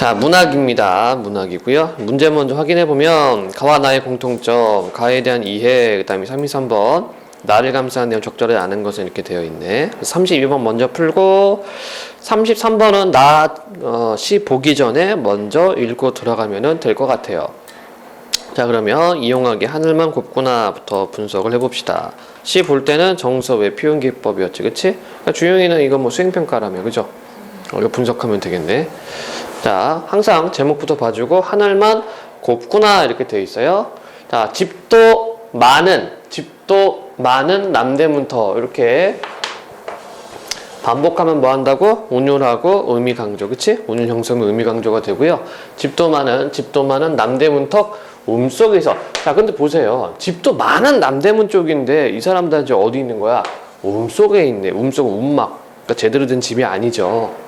자, 문학입니다. 문학이고요. 문제 먼저 확인해 보면 가와 나의 공통점, 가에 대한 이해, 그 다음에 33번 나를 감싸는 내용 적절히 아는 것은 이렇게 되어 있네. 32번 먼저 풀고 33번은 시 보기 전에 먼저 읽고 들어가면 될 것 같아요. 자, 그러면 이용하기 하늘만 곱구나부터 분석을 해봅시다. 시 볼 때는 정서 외 표현 기법이었지, 그치? 그러니까 주영이는 이거 뭐 수행평가라며, 그죠? 이거 분석하면 되겠네. 자, 항상 제목부터 봐주고 하늘만 곱구나 이렇게 되어 있어요. 자, 집도 많은 남대문터 이렇게 반복하면 뭐 한다고? 운율하고 의미 강조, 그치? 운율 형성은 의미 강조가 되고요. 집도 많은 남대문턱 속에서. 자, 근데 보세요. 집도 많은 남대문 쪽인데 이 사람들은 이제 어디 있는 거야? 속에 있네. 속은 움막. 그러니까 제대로 된 집이 아니죠.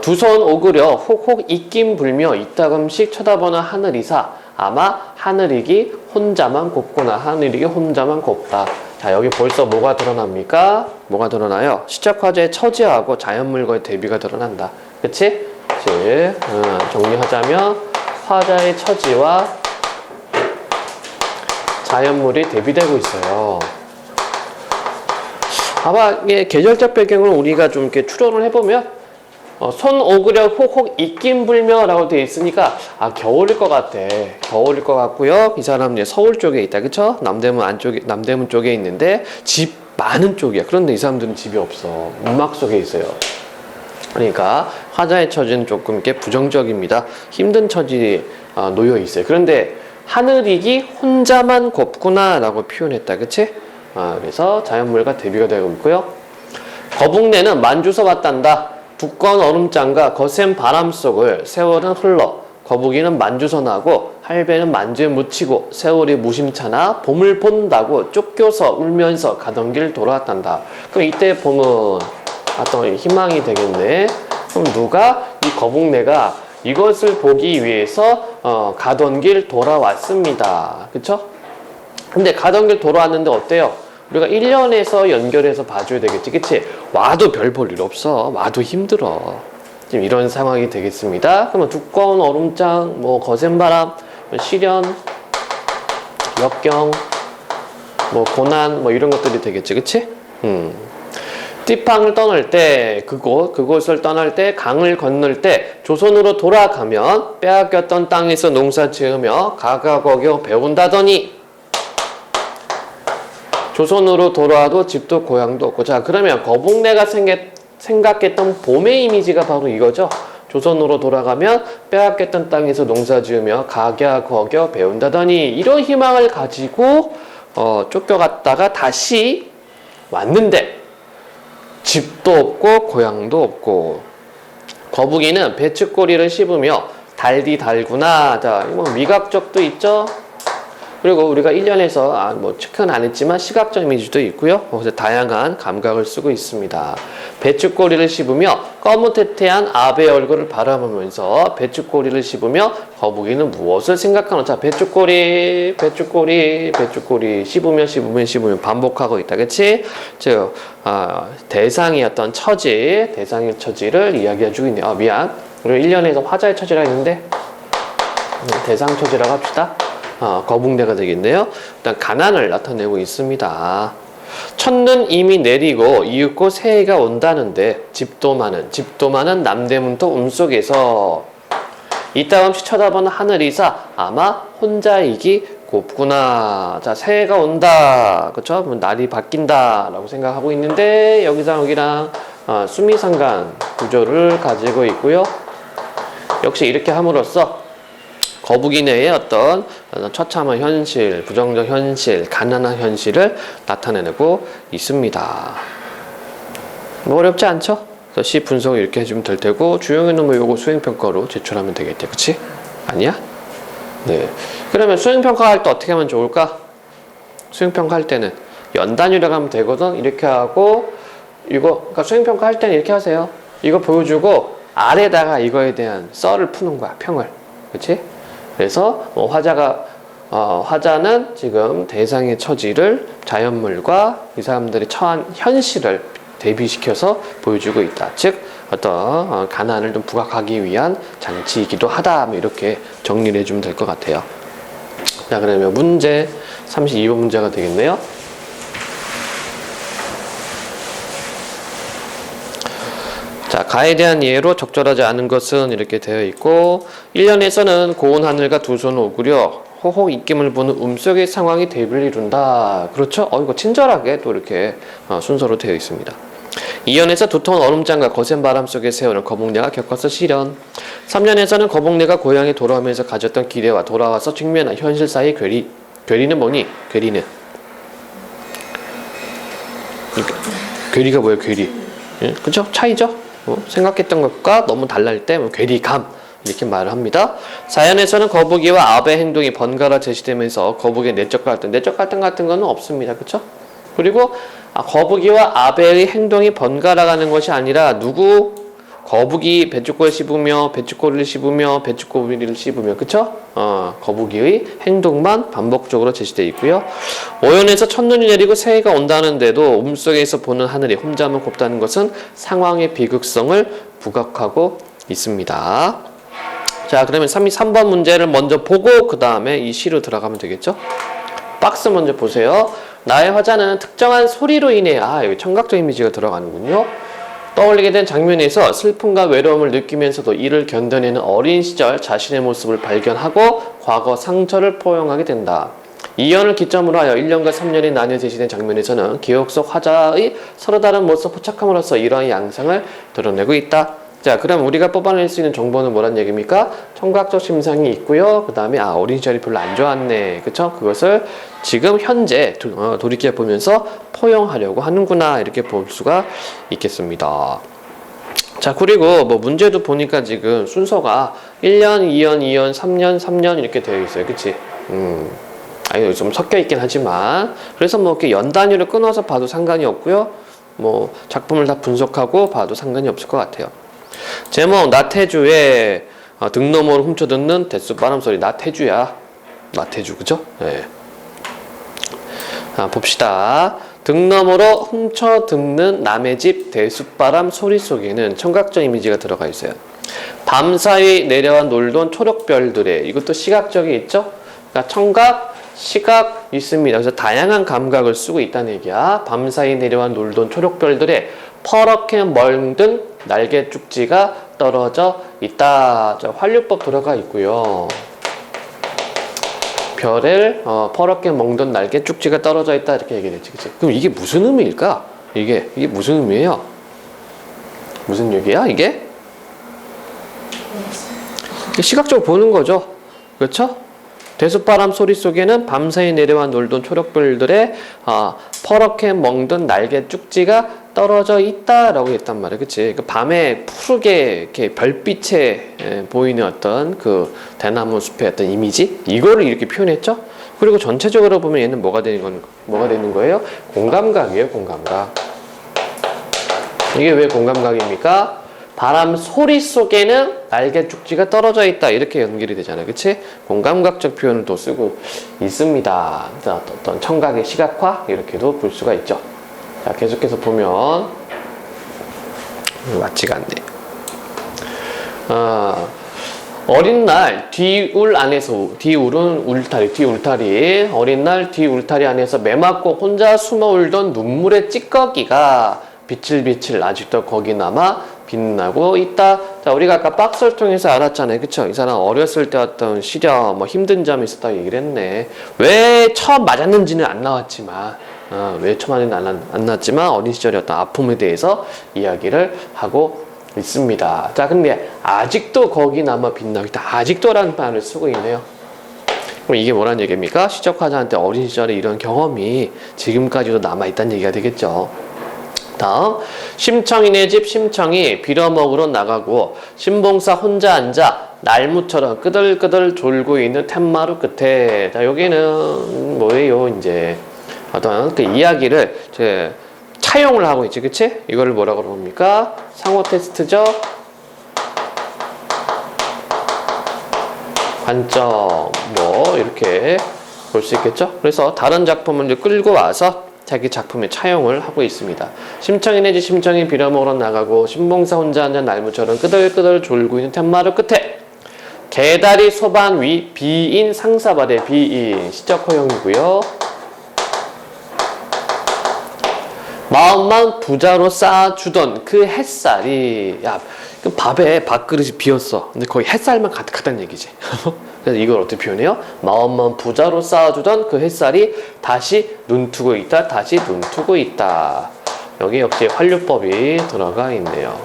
두 손 오그려 혹혹 입김 불며 이따금씩 쳐다보는 하늘이사 아마 하늘이기 혼자만 곱구나. 하늘이기 혼자만 곱다. 자, 여기 벌써 뭐가 드러납니까? 뭐가 드러나요? 시적 화자의 처지하고 자연물과의 대비가 드러난다. 그치? 정리하자면 화자의 처지와 자연물이 대비되고 있어요. 아마 계절적 배경을 우리가 좀 이렇게 추론을 해보면 손 오그려 혹혹 입김 불며 라고 되어 있으니까 겨울일 것 같아. 겨울일 것 같고요. 이 사람은 이제 서울 쪽에 있다, 그쵸? 남대문 쪽에 있는데 집 많은 쪽이야. 그런데 이 사람들은 집이 없어. 움막 속에 있어요. 그러니까 화자의 처지는 조금 이렇게 부정적입니다. 힘든 처지에 놓여 있어요. 그런데 하늘이기 혼자만 곱구나 라고 표현했다, 그치? 그래서 자연물과 대비가 되고 있고요. 거북내는 만주서 왔단다. 두꺼운 얼음장과 거센 바람 속을 세월은 흘러 거북이는 만주서 나고 할배는 만주에 묻히고 세월이 무심차나 봄을 본다고 쫓겨서 울면서 가던 길 돌아왔단다. 그럼 이때 봄은 어떤 희망이 되겠네. 그럼 누가? 이 거북내가 이것을 보기 위해서 가던 길 돌아왔습니다. 그쵸? 근데 가던 길 돌아왔는데 어때요? 우리가 1년에서 연결해서 봐줘야 되겠지, 그치? 와도 별 볼 일 없어. 와도 힘들어. 지금 이런 상황이 되겠습니다. 그러면 두꺼운 얼음장, 거센 바람, 시련, 역경, 고난, 이런 것들이 되겠지, 그치? 띠팡을 떠날 때, 그곳을 떠날 때, 강을 건널 때, 조선으로 돌아가면 빼앗겼던 땅에서 농사 지으며 가가거겨 배운다더니 조선으로 돌아와도 집도 고향도 없고. 자, 그러면 거북내가 생각했던 봄의 이미지가 바로 이거죠. 조선으로 돌아가면 빼앗겼던 땅에서 농사 지으며 가갸거겨 배운다더니 이런 희망을 가지고 쫓겨갔다가 다시 왔는데 집도 없고 고향도 없고. 거북이는 배추꼬리를 씹으며 달디달구나. 자, 미각적도 있죠. 그리고 우리가 1년에서 체크는 안 했지만 시각적 이미지도 있고요. 그래서 다양한 감각을 쓰고 있습니다. 배추꼬리를 씹으며 거무태태한 아베의 얼굴을 바라보면서 배추꼬리를 씹으며 거북이는 무엇을 생각하노? 자, 배추꼬리 씹으면 반복하고 있다, 그치? 즉 대상의 처지를 이야기해주고 있네요. 미안. 우리 1년에서 화자의 처지라 했는데 대상 처지라고 합시다. 거북내가 되겠네요. 일단 가난을 나타내고 있습니다. 첫눈 이미 내리고 이윽고 새해가 온다는데 집도 많은 남대문턱 속에서 이따금씩 쳐다보는 하늘이사 아마 혼자이기 곱구나. 자, 새해가 온다, 그쵸? 날이 바뀐다 라고 생각하고 있는데 여기랑 수미상관 구조를 가지고 있고요. 역시 이렇게 함으로써 거북이내의 어떤 처참한 현실, 부정적 현실, 가난한 현실을 나타내고 있습니다. 어렵지 않죠? 그래서 시 분석을 이렇게 해주면 될 테고, 주영이는 요거 수행평가로 제출하면 되겠대. 그치? 아니야? 네. 그러면 수행평가 할 때 어떻게 하면 좋을까? 수행평가 할 때는 연단위라고 하면 되거든? 이렇게 하고, 그러니까 수행평가 할 때는 이렇게 하세요. 이거 보여주고, 아래다가 이거에 대한 썰을 푸는 거야, 평을. 그치? 그래서 화자는 지금 대상의 처지를 자연물과 이 사람들이 처한 현실을 대비시켜서 보여주고 있다. 즉 어떤 가난을 좀 부각하기 위한 장치이기도 하다. 뭐 이렇게 정리를 해주면 될 것 같아요. 자, 그러면 문제 32번 문제가 되겠네요. 자, 가에 대한 예로 적절하지 않은 것은 이렇게 되어 있고 1년에서는 고운 하늘과 두 손을 오구려 호호 입김을 보는 음속의 상황이 대비를 이룬다. 그렇죠? 이거 친절하게 또 이렇게 순서로 되어 있습니다. 2년에서 두터운 얼음장과 거센 바람 속에 세우는 거북내가 겪어서 시련. 3년에서는 거북내가 고향에 돌아오면서 가졌던 기대와 돌아와서 직면한 현실 사이의 괴리. 괴리는 뭐니? 괴리는 괴리가 뭐예요? 괴리. 예? 그죠? 차이죠? 생각했던 것과 너무 달랄 때 괴리감 이렇게 말을 합니다. 4년에서는 거북이와 아베의 행동이 번갈아 제시되면서 거북이의 내적 갈등 같은 거는 없습니다. 그렇죠? 그리고 거북이와 아베의 행동이 번갈아 가는 것이 아니라 거북이 배춧골을 씹으며 배춧고리를 씹으며 배춧고리를 씹으며 그쵸? 거북이의 행동만 반복적으로 제시되어 있고요. 5년에서 첫눈이 내리고 새해가 온다는데도 음속에서 보는 하늘이 혼자만 곱다는 것은 상황의 비극성을 부각하고 있습니다. 자, 그러면 3번 문제를 먼저 보고 그 다음에 이 시로 들어가면 되겠죠? 박스 먼저 보세요. 나의 화자는 특정한 소리로 인해 여기 청각적 이미지가 들어가는군요. 떠올리게 된 장면에서 슬픔과 외로움을 느끼면서도 이를 견뎌내는 어린 시절 자신의 모습을 발견하고 과거 상처를 포용하게 된다. 2년을 기점으로 하여 1년과 3년이 나뉘어 제시된 장면에서는 기억 속 화자의 서로 다른 모습 포착함으로써 이러한 양상을 드러내고 있다. 자, 그럼 우리가 뽑아낼 수 있는 정보는 뭐란 얘기입니까? 청각적 심상이 있고요. 그 다음에 어린 시절이 별로 안 좋았네. 그쵸? 그것을 지금 현재 돌이켜 보면서 포용하려고 하는구나. 이렇게 볼 수가 있겠습니다. 자, 그리고 문제도 보니까 지금 순서가 1년, 2년, 2년, 3년, 3년 이렇게 되어 있어요. 그치? 여기 좀 섞여 있긴 하지만 그래서 이렇게 연 단위로 끊어서 봐도 상관이 없고요. 작품을 다 분석하고 봐도 상관이 없을 것 같아요. 제목 나태주의 등 너머로 훔쳐듣는 대숫바람 소리. 나태주야. 나태주 그죠? 네. 봅시다. 등 너머로 훔쳐듣는 남의 집 대숫바람 소리 속에는 청각적 이미지가 들어가 있어요. 밤사이 내려와 놀던 초록별들의 이것도 시각적이 있죠? 그러니까 청각, 시각 있습니다. 그래서 다양한 감각을 쓰고 있다는 얘기야. 밤사이 내려와 놀던 초록별들의 퍼렇게 멀든 날개 쭉지가 떨어져 있다. 자, 활류법 들어가 있고요. 별을 퍼렇게 먹던 날개 쭉지가 떨어져 있다 이렇게 얘기했지, 그치? 그럼 이게 무슨 의미일까? 이게 무슨 의미예요? 무슨 얘기야? 이게 시각적으로 보는 거죠, 그렇죠? 대숫바람 소리 속에는 밤사이 내려와 놀던 초록별들의 퍼렇게 먹던 날개 쭉지가 떨어져 있다라고 했단 말이에요. 그치? 그 밤에 푸르게 이렇게 별빛에 보이는 어떤 그 대나무 숲의 어떤 이미지? 이거를 이렇게 표현했죠? 그리고 전체적으로 보면 얘는 뭐가 되는 거예요? 공감각이에요, 공감각. 이게 왜 공감각입니까? 바람 소리 속에는 날개 쭉지가 떨어져 있다. 이렇게 연결이 되잖아요. 그치? 공감각적 표현을 또 쓰고 있습니다. 어떤 청각의 시각화? 이렇게도 볼 수가 있죠. 자, 계속해서 보면 맞지가 않네. 어린 날 뒤울 안에서 뒤울은 울타리 어린 날 뒤울타리 안에서 매맞고 혼자 숨어 울던 눈물의 찌꺼기가 비칠비칠 아직도 거기 남아 빛나고 있다. 자, 우리가 아까 박스를 통해서 알았잖아요. 그쵸? 이 사람 어렸을 때 어떤 시련, 힘든 점이 있었다고 얘기를 했네. 왜 처음 맞았는지는 안 나왔지만, 왜 처음 안 나왔지만 어린 시절의 어떤 아픔에 대해서 이야기를 하고 있습니다. 자, 근데 아직도 거기 남아 빛나고 있다. 아직도라는 말을 쓰고 있네요. 그럼 이게 뭐란 얘기입니까? 시적화자한테 어린 시절에 이런 경험이 지금까지도 남아있다는 얘기가 되겠죠. 다음, 심청이네 집 심청이 빌어먹으러 나가고 신봉사 혼자 앉아 날무처럼 끄들끄들 졸고 있는 툇마루 끝에. 자, 여기는 뭐예요? 이제 어떤 그 이야기를 차용을 하고 있지, 그치? 이거를 뭐라고 그럽니까? 상호 테스트죠? 관점, 이렇게 볼 수 있겠죠? 그래서 다른 작품을 이제 끌고 와서 자기 작품에 차용을 하고 있습니다. 심청이 내지 심청이 빌어먹으러 나가고 신봉사 혼자 앉아 날무처럼 끄덕끄덕 졸고 있는 텐마루 끝에 개다리 소반 위 비인 상사발의 비인 시적 허용이고요. 마음만 부자로 쌓아주던 그 햇살이 그 밥에 밥그릇이 비었어. 근데 거기 햇살만 가득하다는 얘기지. 그래서 이걸 어떻게 표현해요? 마음만 부자로 쌓아주던 그 햇살이 다시 눈뜨고 있다. 다시 눈뜨고 있다. 여기 역시 활류법이 들어가 있네요.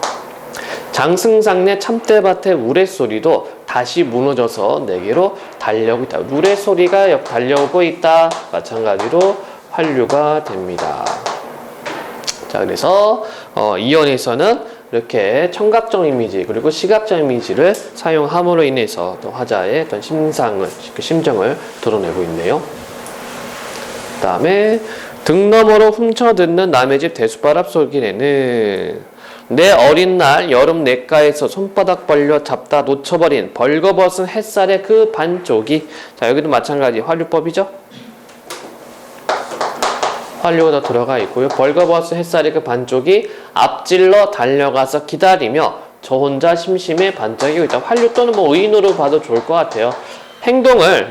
장승상내 참대밭의 우레소리도 다시 무너져서 내게로 달려오고 있다. 우레소리가 달려오고 있다. 마찬가지로 활류가 됩니다. 자, 그래서 이연에서는 이렇게 청각적 이미지 그리고 시각적 이미지를 사용함으로 인해서 또 화자의 어떤 심정을 드러내고 있네요. 그 다음에 등 너머로 훔쳐듣는 남의 집 대수바람 소리에는 내 어린 날 여름 냇가에서 손바닥 벌려 잡다 놓쳐버린 벌거벗은 햇살의 그 반쪽이, 자 여기도 마찬가지 활류법이죠. 활류가 들어가 있고요. 벌거벗은 햇살의 그 반쪽이 앞질러 달려가서 기다리며 저 혼자 심심해 반짝이고 있다. 활류 또는 뭐 의인으로 봐도 좋을 것 같아요.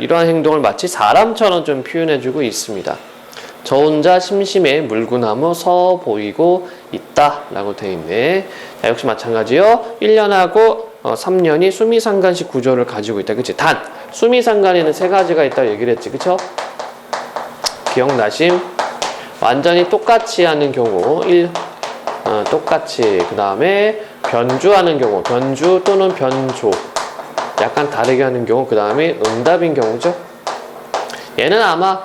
이러한 행동을 마치 사람처럼 좀 표현해주고 있습니다. 저 혼자 심심해 물구나무 서 보이고 있다 라고 되어 있네. 자, 역시 마찬가지요. 1년하고 3년이 수미상관식 구조를 가지고 있다. 그치? 단 수미상관에는 세 가지가 있다고 얘기를 했지. 그쵸? 기억나심? 완전히 똑같이 하는 경우 똑같이, 그 다음에 변주하는 경우 변주 또는 변조, 약간 다르게 하는 경우, 그 다음에 응답인 경우죠. 얘는 아마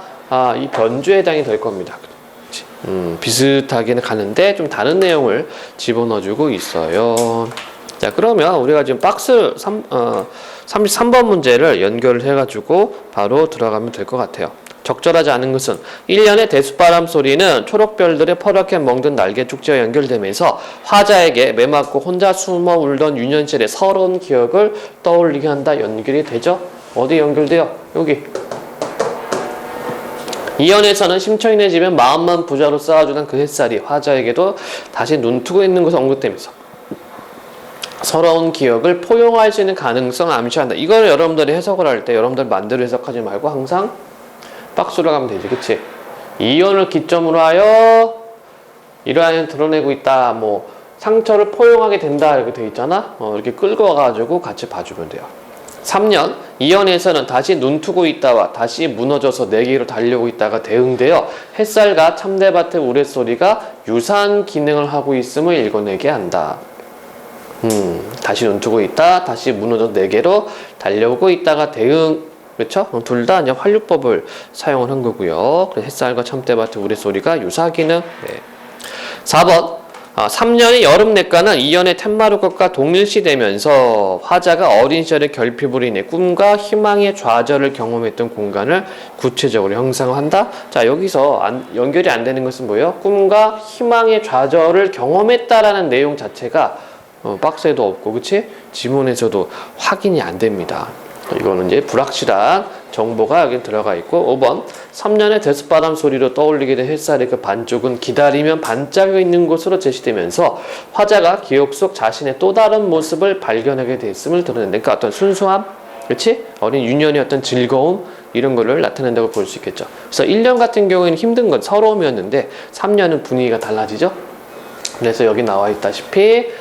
이 변주에 해당이 될 겁니다. 비슷하게는 가는데 좀 다른 내용을 집어넣어주고 있어요. 자, 그러면 우리가 지금 박스 33번 문제를 연결을 해가지고 바로 들어가면 될 것 같아요. 적절하지 않은 것은 1년의 대수바람 소리는 초록별들의 퍼렇게 멍든 날개 축지와 연결되면서 화자에게 매맞고 혼자 숨어 울던 유년시절의 서러운 기억을 떠올리게 한다. 연결이 되죠? 어디 연결돼요? 여기. 이연에서는 심청이네 집에 마음만 부자로 쌓아주던 그 햇살이 화자에게도 다시 눈뜨고 있는 것을 언급되면서 서러운 기억을 포용할 수 있는 가능성을 암시한다. 이걸 여러분들이 해석을 할 때 여러분들 마음대로 해석하지 말고 항상 박수로 가면 되지. 그치? 이연을 기점으로 하여 이러한 드러내고 있다. 뭐 상처를 포용하게 된다. 이렇게 돼 있잖아. 이렇게 끌고 와가지고 같이 봐주면 돼요. 3년 이연에서는 다시 눈뜨고 있다와 다시 무너져서 내게로 달려오고 있다가 대응되어 햇살과 참대밭의 우레소리가 유사한 기능을 하고 있음을 읽어내게 한다. 다시 눈뜨고 있다, 다시 무너져서 내게로 달려오고 있다가 대응, 그렇죠? 둘 다 이제 활류법을 사용을 한 거고요. 그래서 햇살과 참대밭의 우레소리가 유사 기능. 네. 4번 3년의 여름 냇가는 이연의 텐마루 것과 동일시되면서 화자가 어린 시절의 결핍으로 인해 꿈과 희망의 좌절을 경험했던 공간을 구체적으로 형상화한다. 자, 여기서 연결이 안 되는 것은 뭐예요? 꿈과 희망의 좌절을 경험했다라는 내용 자체가 박스에도 없고, 그치? 지문에서도 확인이 안 됩니다. 이거는 이제 불확실한 정보가 여기 들어가 있고, 5번 3년의 대수바람 소리로 떠올리게 된 햇살의 그 반쪽은 기다리면 반짝여 있는 것으로 제시되면서 화자가 기억 속 자신의 또 다른 모습을 발견하게 됐음을 드러낸다. 그러니까 어떤 순수함, 그렇지? 어린 유년의 어떤 즐거움, 이런 거를 나타낸다고 볼 수 있겠죠. 그래서 1년 같은 경우에는 힘든 건 서러움이었는데 3년은 분위기가 달라지죠. 그래서 여기 나와 있다시피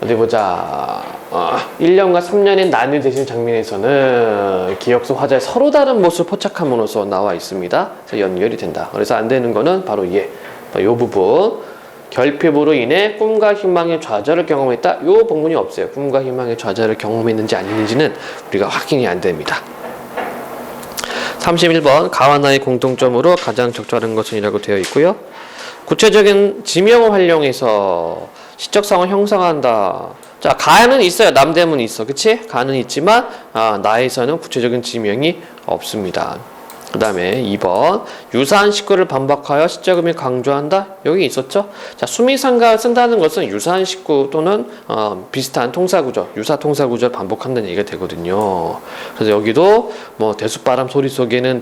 어디 보자. 1년과 3년의 난이 되신 장면에서는 기억 속 화자의 서로 다른 모습을 포착함으로써 나와 있습니다. 그래서 연결이 된다. 그래서 안 되는 거는 바로 이 부분. 결핍으로 인해 꿈과 희망의 좌절을 경험했다. 이 부분이 없어요. 꿈과 희망의 좌절을 경험했는지 아니는지는 우리가 확인이 안 됩니다. 31번 가와나의 공통점으로 가장 적절한 것은 이라고 되어 있고요. 구체적인 지명을 활용해서 시적 상황을 형성한다. 자, 가는 있어요. 남대문이 있어. 그치? 가는 있지만 나에서는 구체적인 지명이 없습니다. 그 다음에 2번 유사한 식구를 반복하여 시적음이 강조한다. 여기 있었죠. 자, 수미상가를 쓴다는 것은 유사한 식구 또는 비슷한 통사구조, 유사 통사구조를 반복한다는 얘기가 되거든요. 그래서 여기도 뭐 대숫바람 소리 속에는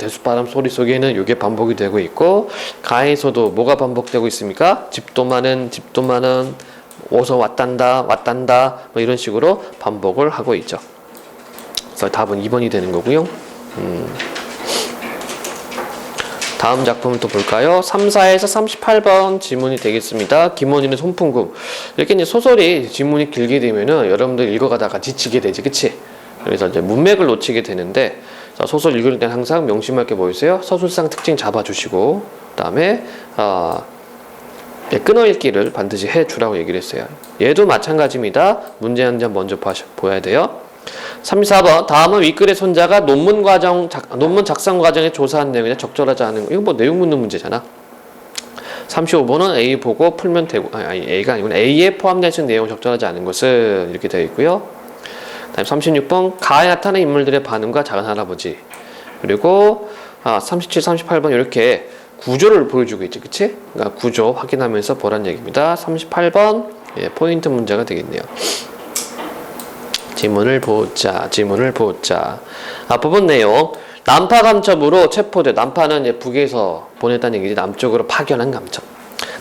이게 반복이 되고 있고, 가에서도 뭐가 반복되고 있습니까? 집도 많은 어서 왔단다 뭐 이런 식으로 반복을 하고 있죠. 그래서 답은 2번이 되는 거고요. 다음 작품을 또 볼까요? 34에서 38번 지문이 되겠습니다. 김원희는 손풍금. 이렇게 이제 소설이 지문이 길게 되면은 여러분들 읽어가다가 지치게 되지, 그치? 그래서 이제 문맥을 놓치게 되는데, 자, 소설 읽을 때는 항상 명심할 게 뭐 있어요? 서술상 특징 잡아주시고, 그 다음에, 끊어읽기를 반드시 해주라고 얘기를 했어요. 얘도 마찬가지입니다. 문제 한 점 먼저 보야 돼요. 34번 다음은 윗글의 손자가 논문 작성 과정에 조사한 내용이나 적절하지 않은 거. 이거 뭐 내용 묻는 문제잖아. 35번은 A 보고 풀면 되고, A가 아니구나. A에 포함되는 내용 적절하지 않은 것은 이렇게 되어 있고요. 다음 36번 가에 나타난 인물들의 반응과 작은 할아버지. 그리고 37, 38번 이렇게 구조를 보여주고 있지, 그치? 그러니까 구조 확인하면서 보란 얘기입니다. 38번 포인트 문제가 되겠네요. 지문을 보자. 앞부분 내용. 난파 감첩으로 체포돼. 난파는 이제 북에서 보냈다는 얘기지. 남쪽으로 파견한 감첩.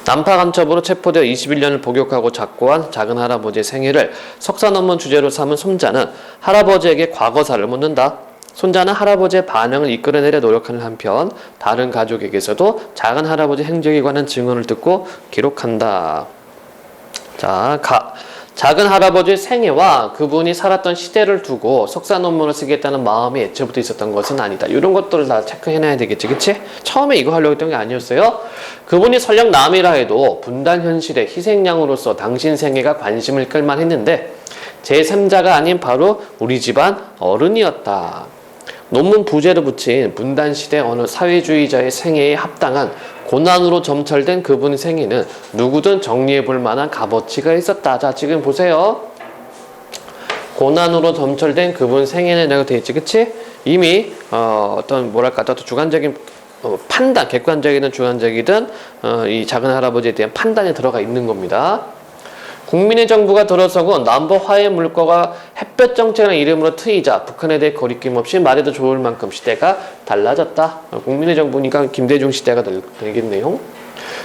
난파 감첩으로 체포되어 21년을 복역하고 작고한 작은 할아버지의 생애를 석사 논문 주제로 삼은 손자는 할아버지에게 과거사를 묻는다. 손자는 할아버지의 반응을 이끌어내려 노력하는 한편 다른 가족에게서도 작은 할아버지 행적에 관한 증언을 듣고 기록한다. 자, 작은 할아버지의 생애와 그분이 살았던 시대를 두고 석사 논문을 쓰겠다는 마음이 애초부터 있었던 것은 아니다. 이런 것들을 다 체크해놔야 되겠지, 그치? 처음에 이거 하려고 했던 게 아니었어요. 그분이 설령 남이라 해도 분단 현실의 희생양으로서 당신 생애가 관심을 끌만 했는데 제3자가 아닌 바로 우리 집안 어른이었다. 논문 부제로 붙인 분단시대 어느 사회주의자의 생애에 합당한 고난으로 점철된 그분의 생애는 누구든 정리해 볼 만한 값어치가 있었다. 자, 지금 보세요. 고난으로 점철된 그분 생애는 라고 되어 있지, 그치? 이미 어떤 주관적인 판단, 객관적이든 주관적이든 이 작은 할아버지에 대한 판단이 들어가 있는 겁니다. 국민의 정부가 들어서고 남북 화해 물꼬가 햇볕 정책이라는 이름으로 트이자 북한에 대해 거리낌 없이 말해도 좋을 만큼 시대가 달라졌다. 국민의 정부니까 김대중 시대가 되겠네요.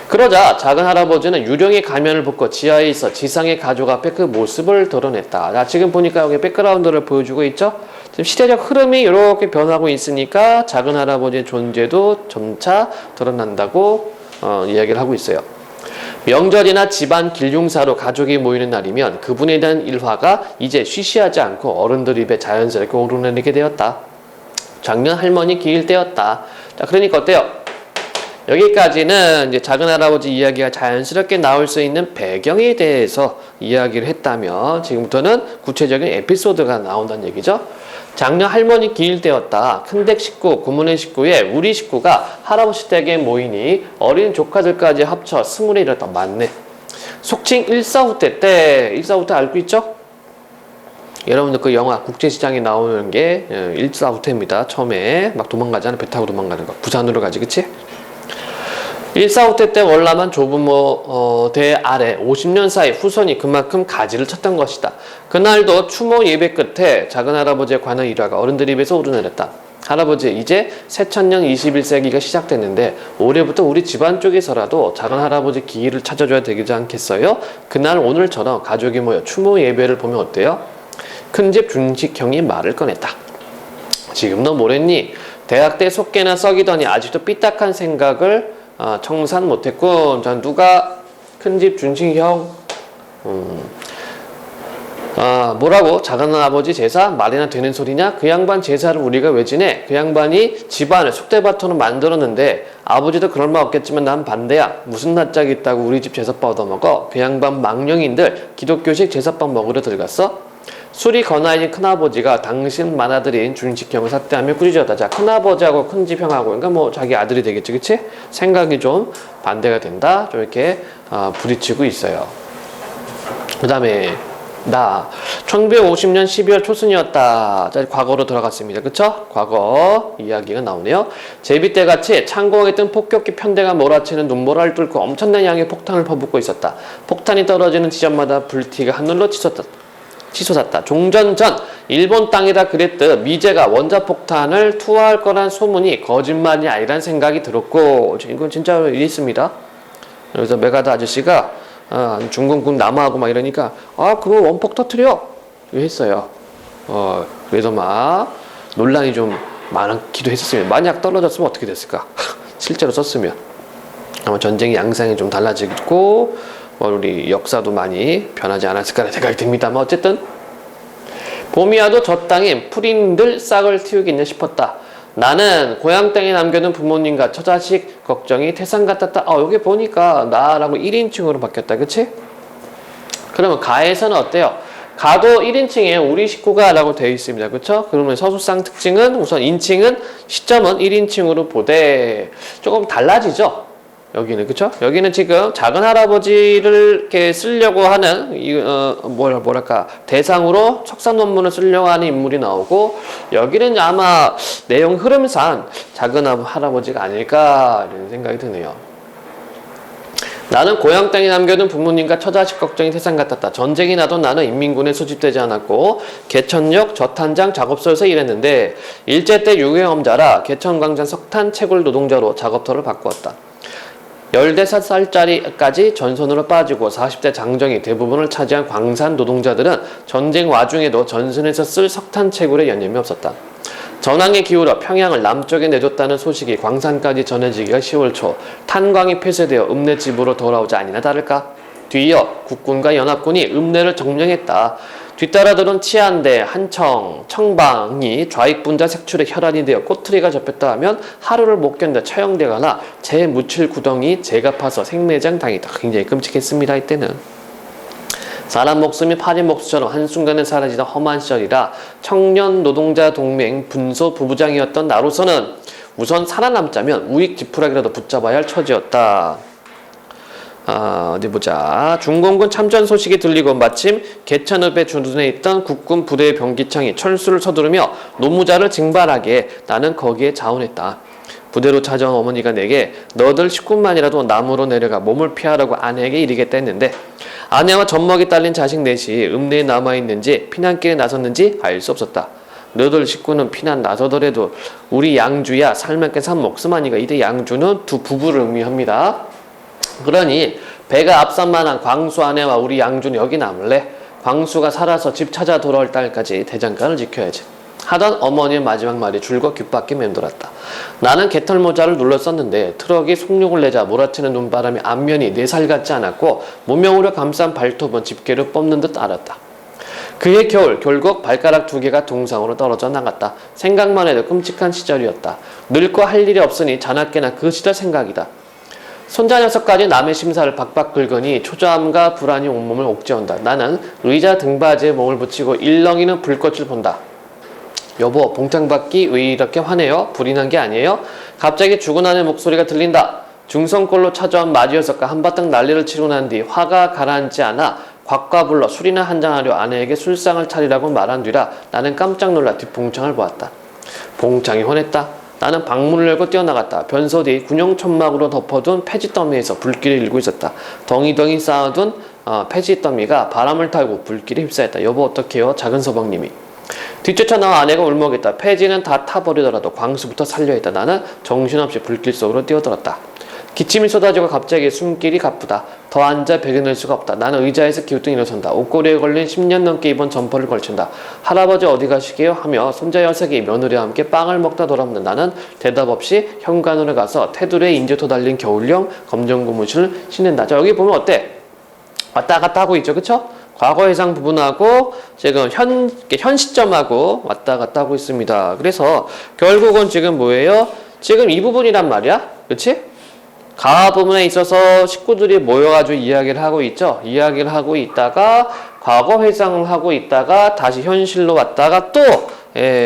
그러자 작은 할아버지는 유령의 가면을 벗고 지하에 있어 지상의 가족 앞에 그 모습을 드러냈다. 자, 지금 보니까 여기 백그라운드를 보여주고 있죠. 지금 시대적 흐름이 이렇게 변하고 있으니까 작은 할아버지의 존재도 점차 드러난다고 이야기를 하고 있어요. 명절이나 집안 길흉사로 가족이 모이는 날이면 그분에 대한 일화가 이제 쉬쉬하지 않고 어른들 입에 자연스럽게 오르내리게 되었다. 작년 할머니 기일 때였다. 자, 그러니까 어때요? 여기까지는 이제 작은 할아버지 이야기가 자연스럽게 나올 수 있는 배경에 대해서 이야기를 했다면 지금부터는 구체적인 에피소드가 나온다는 얘기죠. 작년 할머니 기일 때였다. 큰댁 식구, 고모네 식구에 우리 식구가 할아버지 댁에 모이니 어린 조카들까지 합쳐 20에 이르렀다. 맞네. 속칭 일사후퇴 때, 일사후퇴 알고 있죠? 여러분들 그 영화 국제시장에 나오는 게 일사후퇴입니다. 처음에 막 도망가잖아. 배 타고 도망가는 거. 부산으로 가지, 그치? 일사후퇴 때 월남한 좁은 대 아래 50년 사이 후손이 그만큼 가지를 쳤던 것이다. 그날도 추모 예배 끝에 작은 할아버지에 관한 일화가 어른들 입에서 오르내렸다. 할아버지, 이제 새천년 21세기가 시작됐는데 올해부터 우리 집안 쪽에서라도 작은 할아버지 기일을 찾아줘야 되지 않겠어요? 그날 오늘처럼 가족이 모여 추모 예배를 보면 어때요? 큰집 준식형이 말을 꺼냈다. 지금 너 뭐랬니? 대학 때 속개나 썩이더니 아직도 삐딱한 생각을 청산 못했군. 자, 누가 큰집 준식형? 뭐라고? 작은 아버지 제사? 말이나 되는 소리냐? 그 양반 제사를 우리가 왜 지내? 그 양반이 집안을 쑥대밭으로 만들었는데 아버지도 그럴 말 없겠지만 난 반대야. 무슨 낯짝이 있다고 우리 집 제사밥 얻어먹어? 그 양반 망령인들 기독교식 제사밥 먹으러 들어갔어? 술이 거나이진 큰아버지가 당신 맏아들인 준식형을 삭대하며 꾸짖었다. 자, 큰아버지하고 큰집형하고 그러니까 뭐 자기 아들이 되겠지, 그치? 생각이 좀 반대가 된다. 좀 이렇게 부딪히고 있어요. 그 다음에 나 1950년 12월 초순이었다. 자, 과거로 들어갔습니다. 그쵸? 과거 이야기가 나오네요. 제비때 같이 창공에 뜬 폭격기 편대가 몰아치는 눈보라를 뚫고 엄청난 양의 폭탄을 퍼붓고 있었다. 폭탄이 떨어지는 지점마다 불티가 하늘로 치솟았다. 종전 전 일본 땅에다 그랬듯 미제가 원자폭탄을 투하할 거란 소문이 거짓말이 아니란 생각이 들었고, 이건 진짜로 있습니다. 그래서 메가다 아저씨가 중공군 남하하고 막 이러니까 그거 원폭 터트려 했어요. 그래서 막 논란이 좀 많기도 했었으면, 만약 떨어졌으면 어떻게 됐을까? 실제로 썼으면 아마 전쟁의 양상이 좀 달라지고 우리 역사도 많이 변하지 않았을까 생각이 듭니다만, 어쨌든 봄이와도 저 땅에 풀인들 싹을 틔우겠냐 싶었다. 나는 고향 땅에 남겨둔 부모님과 처자식 걱정이 태산 같았다. 여기 보니까 나라고 1인칭으로 바뀌었다. 그치? 그러면 가에서는 어때요? 가도 1인칭에 우리 식구가 라고 되어 있습니다. 그쵸? 그러면 서술상 특징은 우선 인칭은 시점은 1인칭으로 보되 조금 달라지죠? 여기는. 그쵸? 여기는 지금 작은 할아버지를 이렇게 쓰려고 하는 뭐랄까 대상으로 석사 논문을 쓰려고 하는 인물이 나오고, 여기는 아마 내용 흐름상 작은 할아버지가 아닐까 이런 생각이 드네요. 나는 고향 땅에 남겨둔 부모님과 처자식 걱정이 세상 같았다. 전쟁이 나도 나는 인민군에 소집되지 않았고 개천역 저탄장 작업소에서 일했는데 일제 때 유경험자라 개천광장 석탄 채굴 노동자로 작업터를 바꾸었다. 15살짜리까지 전선으로 빠지고 40대 장정이 대부분을 차지한 광산 노동자들은 전쟁 와중에도 전선에서 쓸 석탄 채굴에 연념이 없었다. 전황에 기울어 평양을 남쪽에 내줬다는 소식이 광산까지 전해지기가 10월 초 탄광이 폐쇄되어 읍내 집으로 돌아오지 아니나 다를까? 뒤이어 국군과 연합군이 읍내를 점령했다. 뒤따라들은 치안대, 한청, 청방이 좌익분자 색출의 혈안이 되어 꼬투리가 접혔다 하면 하루를 못 견뎌 처형되거나 재 묻힐 구덩이 재가 파서 생매장 당했다. 굉장히 끔찍했습니다. 이때는. 사람 목숨이 파리 목수처럼 한순간에 사라지던 험한 시절이라 청년 노동자 동맹 분소 부부장이었던 나로서는 우선 살아남자면 우익 지푸라기라도 붙잡아야 할 처지였다. 어디 보자. 중공군 참전 소식이 들리고 마침 개천읍에 주둔해 있던 국군 부대의 병기창이 철수를 서두르며 노무자를 징발하기에 나는 거기에 자원했다. 부대로 찾아온 어머니가 내게 너들 식구만이라도 남으로 내려가 몸을 피하라고 아내에게 이르겠다 했는데 아내와 젖먹이 딸린 자식 넷이 읍내에 남아있는지 피난길에 나섰는지 알 수 없었다. 너들 식구는 피난 나서더라도 우리 양주야 살만큼 산 목숨 아니가. 이때 양주는 두 부부를 의미합니다. 그러니 배가 앞산만한 광수 아내와 우리 양주는 여기 남을래? 광수가 살아서 집 찾아 돌아올 딸까지 대장간을 지켜야지. 하던 어머니의 마지막 말이 줄곧 귓바퀴 맴돌았다. 나는 개털모자를 눌렀었는데 트럭이 속력을 내자 몰아치는 눈바람이 앞면이 4살 같지 않았고 무명으로 감싼 발톱은 집게를 뽑는 듯 알았다. 그해 겨울 결국 발가락 2개가 동상으로 떨어져 나갔다. 생각만 해도 끔찍한 시절이었다. 늙고 할 일이 없으니 자나깨나 그 시절 생각이다. 손자 녀석까지 남의 심사를 박박 긁으니 초조함과 불안이 온몸을 옥죄온다. 나는 의자 등받이에 몸을 붙이고 일렁이는 불꽃을 본다. 여보, 봉탕받기 왜 이렇게 화내요? 불이 난 게 아니에요? 갑자기 죽은 아내 목소리가 들린다. 중성골로 찾아온 마지녀석과 한바탕 난리를 치르고 난 뒤 화가 가라앉지 않아 곽과 불러 술이나 한잔하려 아내에게 술상을 차리라고 말한 뒤라 나는 깜짝 놀라 뒷봉창을 보았다. 봉창이 환했다. 나는 방문을 열고 뛰어나갔다. 변소 뒤 군용천막으로 덮어둔 폐지더미에서 불길을 일고 있었다. 덩이덩이 쌓아둔 폐지더미가 바람을 타고 불길에 휩싸였다. 여보 어떡해요? 작은 서방님이. 뒤쫓아 나와 아내가 울먹였다. 폐지는 다 타버리더라도 광수부터 살려 했다. 나는 정신없이 불길 속으로 뛰어들었다. 기침이 쏟아지고 갑자기 숨길이 가쁘다. 더 앉아 베개낼 수가 없다. 나는 의자에서 기우뚱 일어선다. 옷걸이에 걸린 10년 넘게 입은 점퍼를 걸친다. 할아버지 어디 가시게요? 하며 손자 녀석이 며느리와 함께 빵을 먹다 돌아온다. 나는 대답 없이 현관으로 가서 테두리에 인조토 달린 겨울용 검정 고무신을 신는다. 자, 여기 보면 어때? 왔다 갔다 하고 있죠. 그쵸? 과거 해상 부분하고 지금 현 시점하고 왔다 갔다 하고 있습니다. 그래서 결국은 지금 뭐예요? 지금 이 부분이란 말이야. 그치? 가 부분에 있어서 식구들이 모여가지고 이야기를 하고 있죠. 이야기를 하고 있다가 과거 회상을 하고 있다가 다시 현실로 왔다가 또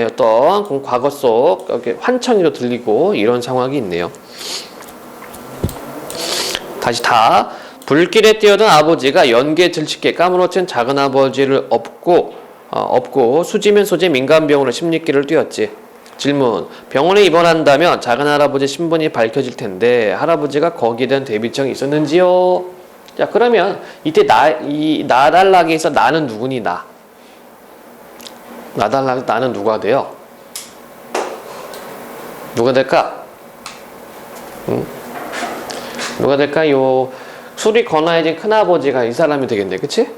어떤 과거 속 환청이로 들리고 이런 상황이 있네요. 다시 불길에 뛰어든 아버지가 연기에 들치게 까무러친 작은 아버지를 업고 없고 수지면 소재 민간병원으로 심리기를 뛰었지. 질문. 병원에 입원한다면 작은 할아버지 신분이 밝혀질 텐데 할아버지가 거기에 대한 대비청이 있었는지요? 자, 그러면 이때 나달라기에서 나는 누구니? 나달라기 나는 누가 돼요? 누가 될까? 누가 될까요? 술이 권하해진 큰아버지가 이 사람이 되겠네. 그치?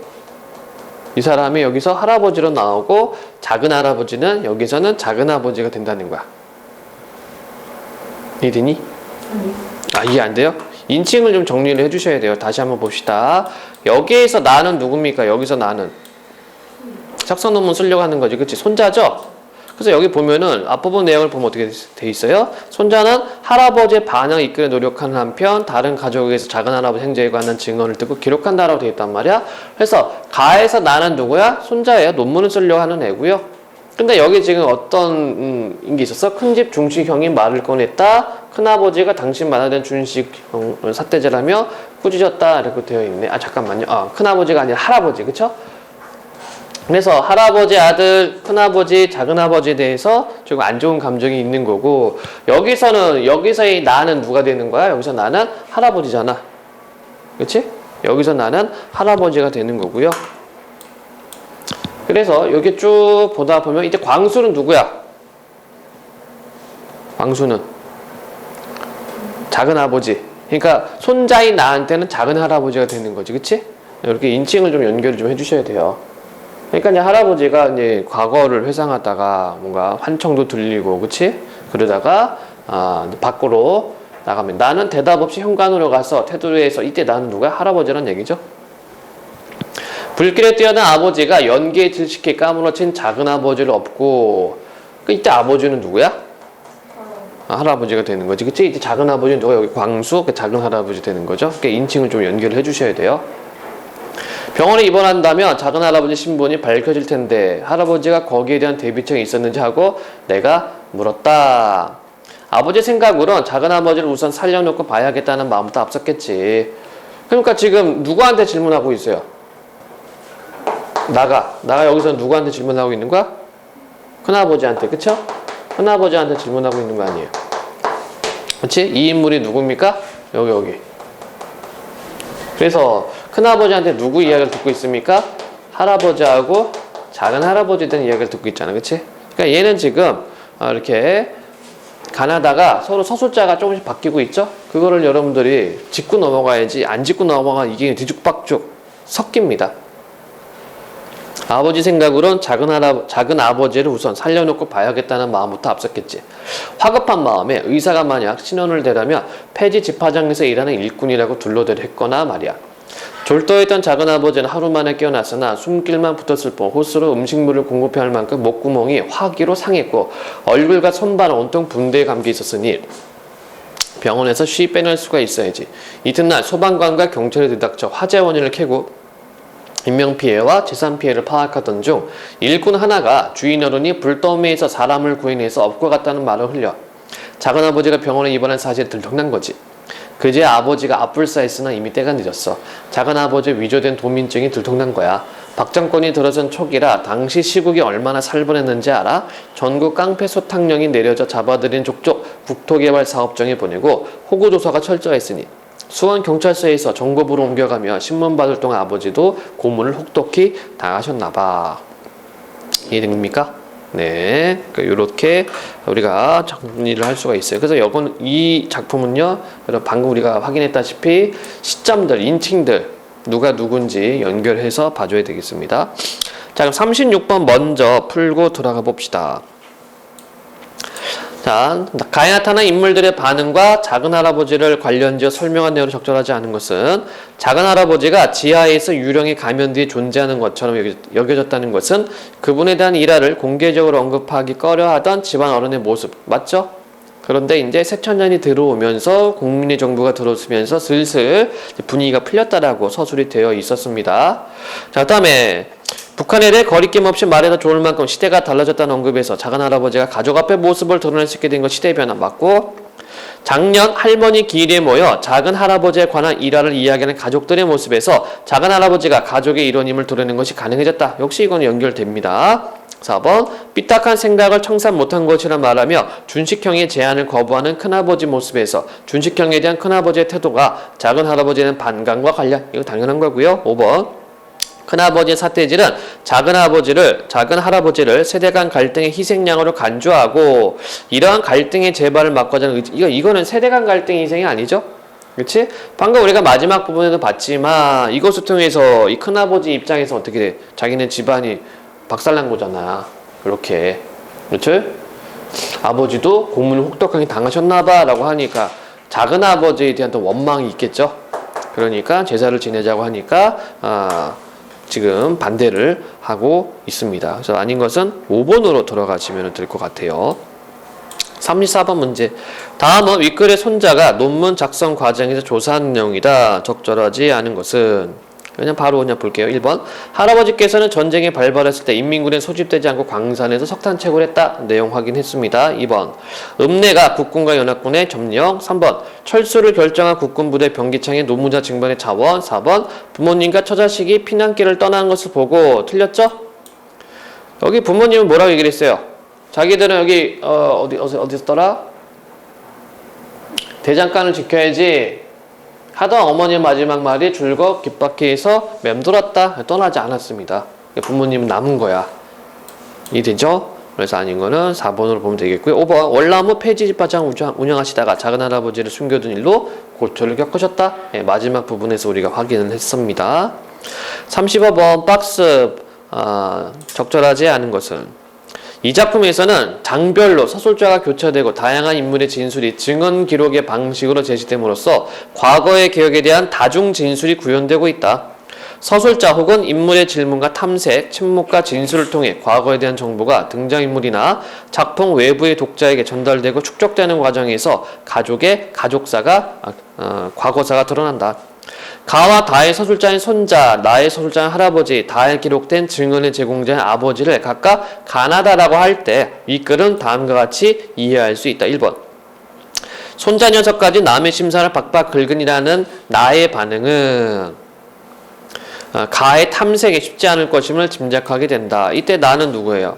이 사람이 여기서 할아버지로 나오고 작은 할아버지는 여기서는 작은 아버지가 된다는 거야. 이해되니? 이해 안 돼요? 인칭을 좀 정리를 해주셔야 돼요. 다시 한번 봅시다. 여기에서 나는 누굽니까? 여기서 나는 작성 논문 쓰려고 하는 거지. 그치? 손자죠? 그래서 여기 보면은 앞부분 내용을 보면 어떻게 돼 있어요? 손자는 할아버지의 반응을 이끌어 노력하는 한편 다른 가족에서 작은 할아버지 행적에 관한 증언을 듣고 기록한다라고 되어 있단 말이야. 그래서 가에서 나는 누구야? 손자예요. 논문을 쓰려고 하는 애고요. 근데 여기 지금 어떤 게 있었어? 큰집 중식 형이 말을 꺼냈다. 큰아버지가 당신 만화된 준식 삿대질하며 꾸짖었다. 이렇게 되어 있네. 잠깐만요. 큰아버지가 아니라 할아버지. 그쵸? 그래서 할아버지, 아들, 큰아버지, 작은아버지에 대해서 조금 안 좋은 감정이 있는 거고, 여기서의 나는 누가 되는 거야? 여기서 나는 할아버지잖아. 그치? 여기서 나는 할아버지가 되는 거고요. 그래서 여기 쭉 보다 보면 이제 광수는 누구야? 광수는 작은아버지. 그러니까 손자인 나한테는 작은 할아버지가 되는 거지. 그치? 이렇게 인칭을 좀 연결을 좀 해주셔야 돼요. 그러니까 이제 할아버지가 이제 과거를 회상하다가 뭔가 환청도 들리고, 그치? 그러다가, 밖으로 나가면 나는 대답 없이 현관으로 가서 테두리에서 이때 나는 누구야? 할아버지란 얘기죠. 불길에 뛰어든 아버지가 연기에 질식해 까무러친 작은 아버지를 업고, 이때 아버지는 누구야? 할아버지가 되는 거지. 그치? 이때 작은 아버지는 누가? 여기 광수, 작은 할아버지 되는 거죠. 그러니까 인칭을 좀 연결을 해주셔야 돼요. 병원에 입원한다면 작은 할아버지 신분이 밝혀질 텐데 할아버지가 거기에 대한 대비청이 있었는지 하고 내가 물었다. 아버지 생각으론 작은 아버지를 우선 살려놓고 봐야겠다는 마음부터 앞섰겠지. 그러니까 지금 누구한테 질문하고 있어요? 나가 여기서 누구한테 질문하고 있는 거야? 큰아버지한테. 그쵸? 큰아버지한테 질문하고 있는 거 아니에요. 그치? 이 인물이 누굽니까? 여기. 그래서 큰아버지한테 누구 이야기를 듣고 있습니까? 할아버지하고 작은 할아버지에 대한 이야기를 듣고 있잖아. 그치? 그러니까 얘는 지금 이렇게 가나다가 서로 서술자가 조금씩 바뀌고 있죠? 그거를 여러분들이 짚고 넘어가야지, 안 짚고 넘어가면 이게 뒤죽박죽 섞입니다. 아버지 생각으론 작은 아버지를 우선 살려놓고 봐야겠다는 마음부터 앞섰겠지. 화급한 마음에 의사가 만약 신원을 대라면 폐지 집화장에서 일하는 일꾼이라고 둘러대려 했거나 말이야. 졸도했던 작은 아버지는 하루 만에 깨어났으나 숨길만 붙었을 뿐 호스로 음식물을 공급해야 할 만큼 목구멍이 화기로 상했고 얼굴과 손발은 온통 분대에 감겨 있었으니 병원에서 쉬 빼낼 수가 있어야지. 이튿날 소방관과 경찰이 들닥쳐 화재 원인을 캐고 인명피해와 재산피해를 파악하던 중 일꾼 하나가 주인 어른이 불더미에서 사람을 구해내서 업고 갔다는 말을 흘려 작은 아버지가 병원에 입원한 사실이 들통난 거지. 그제야 아버지가 압불사했으나 이미 때가 늦었어. 작은 아버지 위조된 도민증이 들통난 거야. 박 정권이 들어선 초기라 당시 시국이 얼마나 살벌했는지 알아? 전국 깡패 소탕령이 내려져 잡아들인 족족 국토개발사업청에 보내고 호구조사가 철저했으니 수원경찰서에서 정보부로 옮겨가며 신문 받을 동안 아버지도 고문을 혹독히 당하셨나봐. 이해됩니까? 네, 이렇게 우리가 정리를 할 수가 있어요. 그래서 이 작품은요, 방금 우리가 확인했다시피 시점들, 인칭들 누가 누군지 연결해서 봐줘야 되겠습니다. 자, 그럼 36번 먼저 풀고 들어가 봅시다. 자, 가에 나타난 인물들의 반응과 작은 할아버지를 관련지어 설명한 내용으로 적절하지 않은 것은 작은 할아버지가 지하에서 유령의 가면뒤에 존재하는 것처럼 여겨졌다는 것은 그분에 대한 일화를 공개적으로 언급하기 꺼려하던 집안 어른의 모습 맞죠? 그런데 이제 새천년이 들어오면서 국민의 정부가 들어오면서 슬슬 분위기가 풀렸다라고 서술이 되어 있었습니다. 자, 그다음에 북한에 대해 거리낌 없이 말해도 좋을 만큼 시대가 달라졌다는 언급에서 작은 할아버지가 가족 앞에 모습을 드러낼 수 있게 된 건 시대의 변화 맞고 작년 할머니 기일에 모여 작은 할아버지에 관한 일화를 이야기하는 가족들의 모습에서 작은 할아버지가 가족의 일원임을 드러내는 것이 가능해졌다. 역시 이건 연결됩니다. 4번 삐딱한 생각을 청산 못한 것이라 말하며 준식형의 제안을 거부하는 큰아버지 모습에서 준식형에 대한 큰아버지의 태도가 작은 할아버지는 반감과 관련. 이거 당연한 거고요. 5번 큰아버지의 사태질은 작은 할아버지를 세대 간 갈등의 희생양으로 간주하고 이러한 갈등의 재발을 막고자 하는 의지. 이거는 세대 간 갈등의 희생이 아니죠? 그렇지? 방금 우리가 마지막 부분에도 봤지만 이것을 통해서 이 큰아버지 입장에서 어떻게 돼? 자기네 집안이 박살난 거잖아. 그렇게. 그렇지? 아버지도 공문을 혹독하게 당하셨나봐 라고 하니까 작은 아버지에 대한 또 원망이 있겠죠? 그러니까 제사를 지내자고 하니까 지금 반대를 하고 있습니다. 그래서 아닌 것은 5번으로 들어가시면 될 것 같아요. 34번 문제. 다음은 윗글의 손자가 논문 작성 과정에서 조사한 내용이다. 적절하지 않은 것은? 그냥 바로 볼게요. 1번 할아버지께서는 전쟁에 발발했을 때 인민군에 소집되지 않고 광산에서 석탄채굴 했다. 내용 확인했습니다. 2번 읍내가 국군과 연합군의 점령. 3번 철수를 결정한 국군부대 병기창의 노무자 징반의 자원. 4번 부모님과 처자식이 피난길을 떠나는 것을 보고. 틀렸죠? 여기 부모님은 뭐라고 얘기를 했어요? 자기들은 여기 어디서더라? 대장간을 지켜야지 하던 어머니의 마지막 말이 줄거 깃바퀴에서 맴돌았다. 떠나지 않았습니다. 부모님은 남은 거야. 이해되죠? 그래서 아닌 거는 4번으로 보면 되겠고요. 5번 월나무 폐지집화장 운영하시다가 작은 할아버지를 숨겨둔 일로 고초를 겪으셨다. 네, 마지막 부분에서 우리가 확인을 했습니다. 35번 박스 적절하지 않은 것은? 이 작품에서는 장별로 서술자가 교차되고 다양한 인물의 진술이 증언 기록의 방식으로 제시됨으로써 과거의 개혁에 대한 다중 진술이 구현되고 있다. 서술자 혹은 인물의 질문과 탐색, 침묵과 진술을 통해 과거에 대한 정보가 등장인물이나 작품 외부의 독자에게 전달되고 축적되는 과정에서 가족의 과거사가 드러난다. 가와 다의 서술자인 손자, 나의 서술자인 할아버지, 다에 기록된 증언의 제공자인 아버지를 각각 가나다라고 할 때 이 글은 다음과 같이 이해할 수 있다. 1번 손자 녀석까지 남의 심사를 박박 긁으니라는 나의 반응은 가의 탐색에 쉽지 않을 것임을 짐작하게 된다. 이때 나는 누구예요?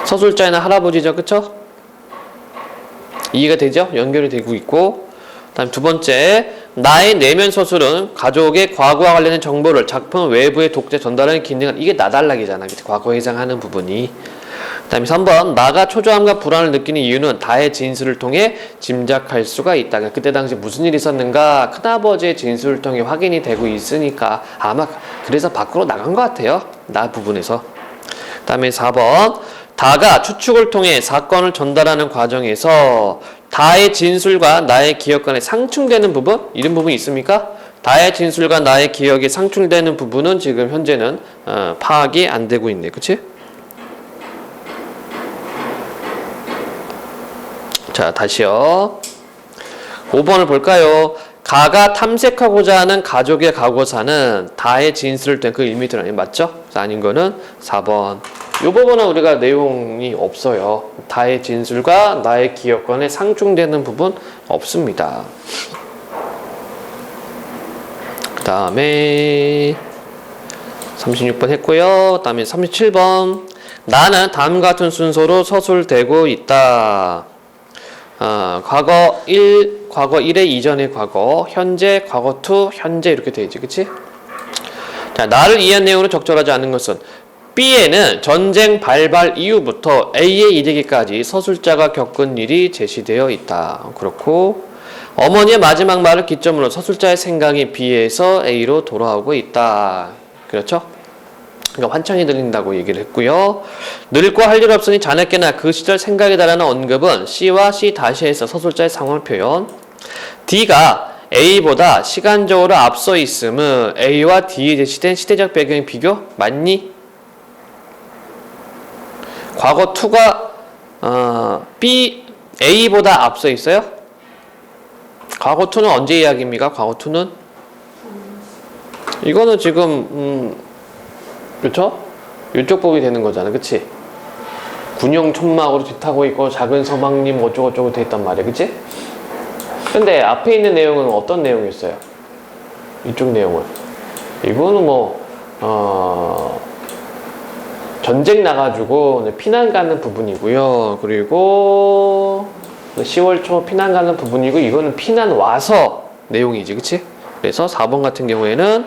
서술자인 할아버지죠. 그쵸? 이해가 되죠? 연결이 되고 있고. 다음 두 번째, 나의 내면 서술은 가족의 과거와 관련된 정보를 작품 외부의 독자에 전달하는 기능은 이게 나달락이잖아. 과거에 해당하는 부분이. 그 다음에 3번, 나가 초조함과 불안을 느끼는 이유는 다의 진술을 통해 짐작할 수가 있다. 그때 당시 무슨 일이 있었는가 큰아버지의 진술을 통해 확인이 되고 있으니까 아마 그래서 밖으로 나간 것 같아요. 나 부분에서. 그 다음에 4번, 다가 추측을 통해 사건을 전달하는 과정에서 다의 진술과 나의 기억 간에 상충되는 부분? 이런 부분이 있습니까? 다의 진술과 나의 기억이 상충되는 부분은 지금 현재는 파악이 안 되고 있네. 그치? 자, 다시요. 5번을 볼까요? 가가 탐색하고자 하는 가족의 과거사는 다의 진술을 통해 그 의미들 아니에요. 맞죠? 아닌 거는 4번. 이 부분은 우리가 내용이 없어요. 다의 진술과 나의 기억 간에 상충되는 부분 없습니다. 그 다음에 36번 했고요. 그 다음에 37번. 나는 다음과 같은 순서로 서술되고 있다. 과거 1의 이전의 과거, 현재, 과거 2, 현재 이렇게 되어있지. 그치? 자, 나를 이해한 내용으로 적절하지 않은 것은 B에는 전쟁 발발 이후부터 A에 이르기까지 서술자가 겪은 일이 제시되어 있다. 그렇고 어머니의 마지막 말을 기점으로 서술자의 생각이 B에서 A로 돌아오고 있다. 그렇죠? 그러니까 환청이 들린다고 얘기를 했고요. 늙고 할 일 없으니 자네께나 그 시절 생각이 달라는 언급은 C와 C-에서 서술자의 상황 표현. D가 A보다 시간적으로 앞서 있음은 A와 D에 제시된 시대적 배경의 비교? 맞니? 과거 2가 A보다 앞서 있어요? 과거 2는 언제 이야기입니까? 과거 2는? 이거는 지금 그렇죠? 이쪽 부분이 되는 거잖아. 그치? 군용 천막으로 뒤타고 있고 작은 서방님 어쩌고저쩌고 돼 있단 말이야, 그치? 근데 앞에 있는 내용은 어떤 내용이었어요? 이쪽 내용은 이거는 전쟁 나가지고 피난 가는 부분이고요. 그리고 10월 초 피난 가는 부분이고, 이거는 피난 와서 내용이지, 그치? 그래서 4번 같은 경우에는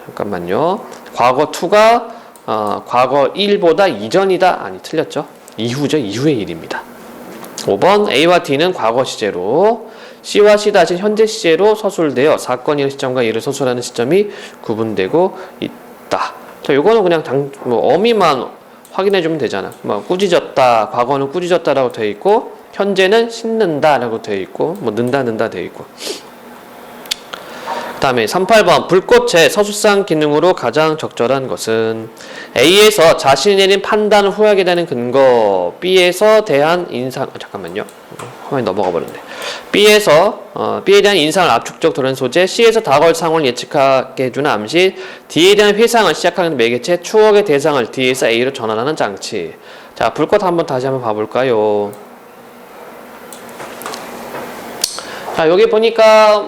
잠깐만요. 과거 2가 과거 1보다 이전이다. 아니, 틀렸죠. 이후죠. 이후의 일입니다. 5번 A와 D는 과거 시제로, C와 C 다시 현재 시제로 서술되어 사건이라는 시점과 이를 서술하는 시점이 구분되고 있다. 자, 요거는 그냥 어미만 확인해주면 되잖아. 꾸짖었다, 과거는 꾸짖었다라고 되어 있고, 현재는 씻는다라고 되어 있고, 는다 되어 있고. 그 다음에 38번 불꽃의 서술상 기능으로 가장 적절한 것은 A에서 자신이 내린 판단을 후회하게 되는 근거, B에서 대한 인상, 잠깐만요. 화면이 넘어가 버렸네. B에 대한 인상을 압축적 드러낸 소재, C에서 다가올 상황을 예측하게 해주는 암시, D에 대한 회상을 시작하는 매개체, 추억의 대상을 D에서 A로 전환하는 장치. 자, 불꽃 다시 한번 봐볼까요? 자, 여기 보니까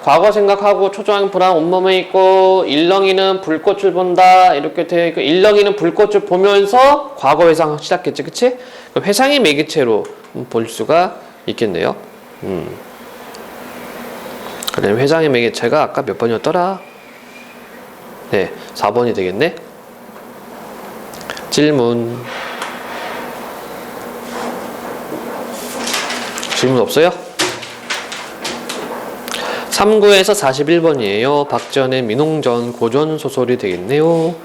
과거 생각하고 초조한 불안 온몸에 있고, 일렁이는 불꽃을 본다 이렇게 되어 있고, 일렁이는 불꽃을 보면서 과거 회상 시작했지, 그치? 회상의 매개체로 볼 수가 있겠네요. 그래, 회상의 매개체가 아까 몇 번이었더라? 네, 4번이 되겠네. 질문 없어요? 3구에서 41번이에요. 박전의 민홍전 고전 소설이 되겠네요.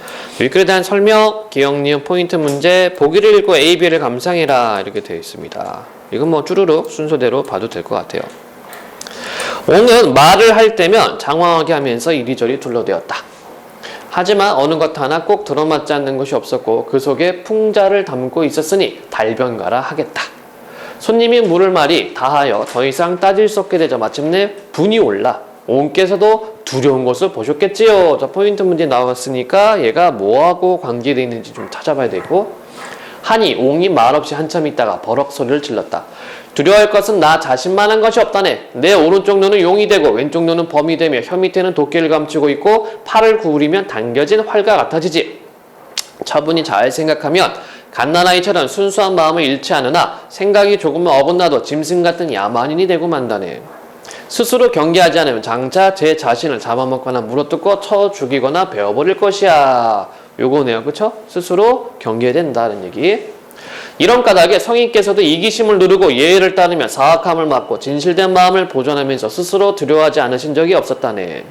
읽글에 대한 설명, 기억, 니은, 포인트 문제, 보기를 읽고 A, B를 감상해라 이렇게 되어 있습니다. 이건 쭈루룩 순서대로 봐도 될 것 같아요. 옹은 말을 할 때면 장황하게 하면서 이리저리 둘러대었다. 하지만 어느 것 하나 꼭 들어맞지 않는 것이 없었고, 그 속에 풍자를 담고 있었으니 달변가라 하겠다. 손님이 물을 말이 다하여 더 이상 따질 수 없게 되자 마침내 분이 올라 옹께서도 두려운 것을 보셨겠지요. 자, 포인트 문제 나왔으니까 얘가 뭐하고 관계되어 있는지 좀 찾아봐야 되고, 하니 옹이 말없이 한참 있다가 버럭 소리를 질렀다. 두려워할 것은 나 자신만 한 것이 없다네. 내 오른쪽 눈은 용이 되고 왼쪽 눈은 범이 되며 혀 밑에는 도끼를 감추고 있고, 팔을 구부리면 당겨진 활과 같아지지. 차분히 잘 생각하면 갓난아이처럼 순수한 마음을 잃지 않으나 생각이 조금은 어긋나도 짐승 같은 야만인이 되고 만다네. 스스로 경계하지 않으면 장차 제 자신을 잡아먹거나 물어뜯고 쳐 죽이거나 베어버릴 것이야. 요거네요, 그쵸? 스스로 경계해야 된다는 얘기. 이런 까닭에 성인께서도 이기심을 누르고 예의를 따르며 사악함을 막고 진실된 마음을 보존하면서 스스로 두려워하지 않으신 적이 없었다네.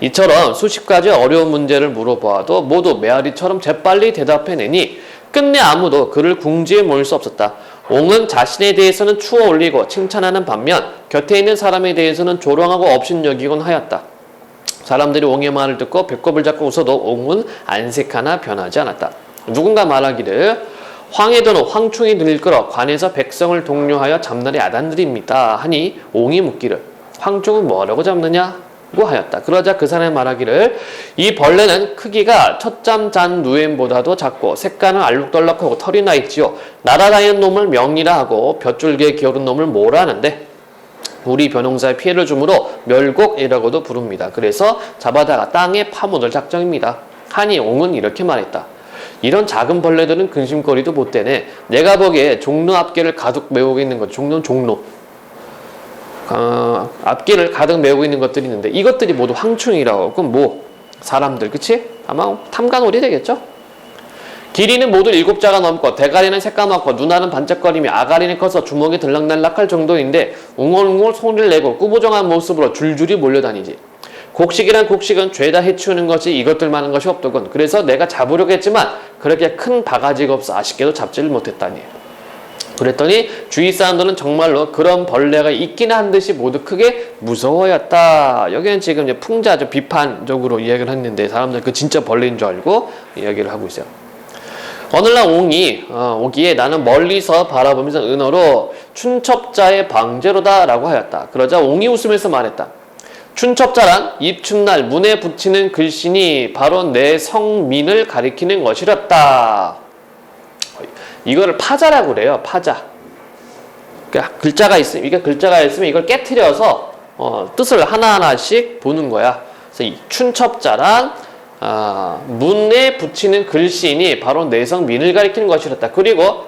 이처럼 수십 가지 어려운 문제를 물어보아도 모두 메아리처럼 재빨리 대답해내니 끝내 아무도 그를 궁지에 모일 수 없었다. 옹은 자신에 대해서는 추어 올리고 칭찬하는 반면 곁에 있는 사람에 대해서는 조롱하고 업신여기곤 하였다. 사람들이 옹의 말을 듣고 배꼽을 잡고 웃어도 옹은 안색하나 변하지 않았다. 누군가 말하기를 황해도는 황충이 들끌어 관에서 백성을 독려하여 잡날의 야단들입니다 하니 옹이 묻기를 황충은 뭐라고 잡느냐? 고 하였다. 그러자 그 사람이 말하기를 이 벌레는 크기가 첫잠 잔 누엠보다도 작고 색깔은 알록달록하고 털이 나 있지요. 날아다니는 놈을 명리라 하고 벼줄기에 기어오른 놈을 뭐라 하는데 우리 벼농사에 피해를 주므로 멸곡이라고도 부릅니다. 그래서 잡아다가 땅에 파묻을 작정입니다. 하니 옹은 이렇게 말했다. 이런 작은 벌레들은 근심거리도 못 되네. 내가 보기에 종로 앞길을 가득 메우고 있는 것, 종로는 종로. 앞길을 가득 메우고 있는 것들이 있는데 이것들이 모두 황충이라고. 그럼 사람들, 그치? 아마 탐관오리 되겠죠? 길이는 모두 7자가 넘고 대가리는 새까맣고 눈알은 반짝거리며 아가리는 커서 주먹이 들락날락할 정도인데 웅얼웅얼 소리를 내고 꾸부정한 모습으로 줄줄이 몰려다니지. 곡식이란 곡식은 죄다 해치우는 것이 이것들만한 것이 없더군. 그래서 내가 잡으려고 했지만 그렇게 큰 바가지가 없어 아쉽게도 잡지를 못했다니. 그랬더니 주위 사람들은 정말로 그런 벌레가 있긴 한 듯이 모두 크게 무서워했다. 여기는 지금 이제 풍자 좀 비판적으로 이야기를 했는데 사람들 그 진짜 벌레인 줄 알고 이야기를 하고 있어요. 오늘날 옹이 오기에 나는 멀리서 바라보면서 은어로 춘첩자의 방제로다 라고 하였다. 그러자 옹이 웃으면서 말했다. 춘첩자란 입춘날 문에 붙이는 글씨니 바로 내 성민을 가리키는 것이었다. 이거를 파자라고 그래요. 파자. 그러니까 글자가 있으면 이걸 깨트려서 뜻을 하나하나씩 보는 거야. 그래서 이 춘첩자란 문에 붙이는 글씨니 바로 내성민을 가리키는 것이었다. 그리고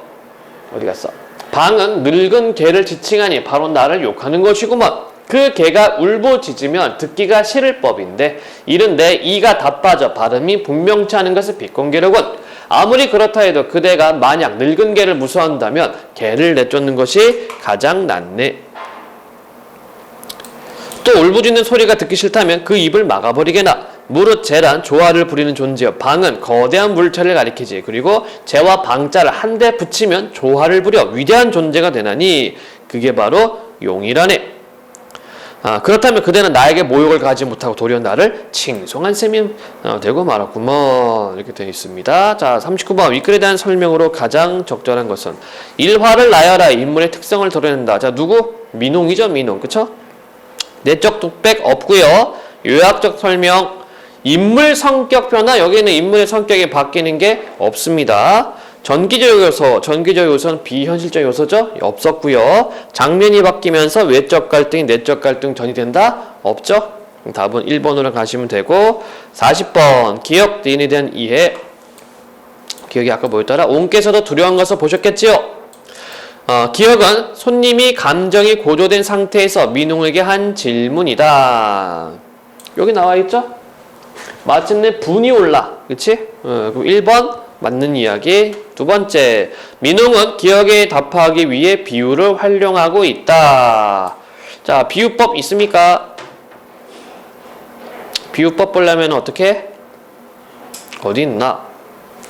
어디 갔어? 방은 늙은 개를 지칭하니 바로 나를 욕하는 것이구먼. 그 개가 울부짖으면 듣기가 싫을 법인데 이른데 이가 다 빠져 발음이 분명치 않은 것을 비꼰개로군. 아무리 그렇다 해도 그대가 만약 늙은 개를 무서워한다면 개를 내쫓는 것이 가장 낫네. 또 울부짖는 소리가 듣기 싫다면 그 입을 막아버리게나. 무릇 재란 조화를 부리는 존재여 방은 거대한 물체를 가리키지. 그리고 재와 방자를 한데 붙이면 조화를 부려 위대한 존재가 되나니 그게 바로 용이라네. 그렇다면 그대는 나에게 모욕을 가지 못하고 도리어 나를 칭송한 셈이 되고 말았구먼. 이렇게 되어 있습니다. 자, 39번 윗글에 대한 설명으로 가장 적절한 것은 일화를 나열하 인물의 특성을 드러낸다. 자, 누구? 민홍이죠, 민홍. 그쵸? 내적 독백 없고요. 요약적 설명, 인물 성격 변화. 여기는 인물의 성격이 바뀌는 게 없습니다. 전기적 요소는 비현실적 요소죠. 없었고요. 장면이 바뀌면서 외적 갈등이 내적 갈등 전이된다. 없죠. 답은 1번으로 가시면 되고 40번 기억 니인에 대한 이해. 기억이 아까 뭐였더라? 온께서도 두려운 것을 보셨겠지요. 기억은 손님이 감정이 고조된 상태에서 민홍에게 한 질문이다. 여기 나와 있죠? 마침내 분이 올라. 그치? 그럼 1번 맞는 이야기. 두 번째, 민홍은 기억에 답하기 위해 비유를 활용하고 있다. 자, 비유법 있습니까? 비유법 보려면 어떻게? 어디 있나?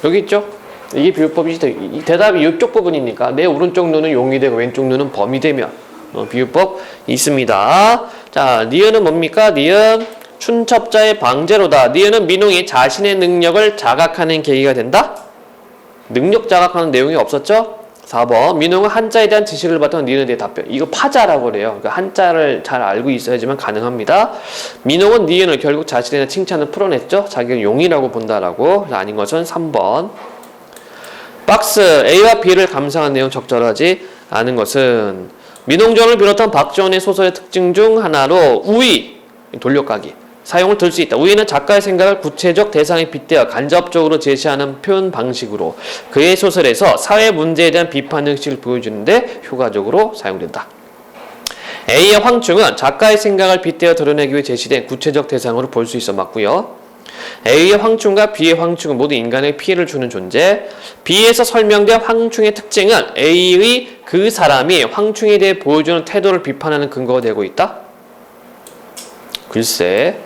여기 있죠? 이게 비유법이지. 대답이 이쪽 부분이니까 내 오른쪽 눈은 용이 되고 왼쪽 눈은 범이 되면 비유법 있습니다. 자, 니은은 뭡니까? 니은 춘첩자의 방제로다. 니은은 민홍이 자신의 능력을 자각하는 계기가 된다. 능력 자각하는 내용이 없었죠? 4번 민홍은 한자에 대한 지식을 바탕 니은에 대해 답변. 이거 파자라고 그래요. 그러니까 한자를 잘 알고 있어야지만 가능합니다. 민홍은 니은을 결국 자신에 대한 칭찬을 풀어냈죠. 자기가 용이라고 본다라고. 아닌 것은 3번. 박스 A와 B를 감상한 내용 적절하지 않은 것은 민홍전을 비롯한 박지원의 소설의 특징 중 하나로 우의, 돌려가기 사용을 들 수 있다. 우의는 작가의 생각을 구체적 대상에 빗대어 간접적으로 제시하는 표현 방식으로 그의 소설에서 사회 문제에 대한 비판 의식을 보여주는데 효과적으로 사용된다. A의 황충은 작가의 생각을 빗대어 드러내기 위해 제시된 구체적 대상으로 볼 수 있어 맞고요. A의 황충과 B의 황충은 모두 인간에 피해를 주는 존재. B에서 설명된 황충의 특징은 A의 그 사람이 황충에 대해 보여주는 태도를 비판하는 근거가 되고 있다. 글쎄,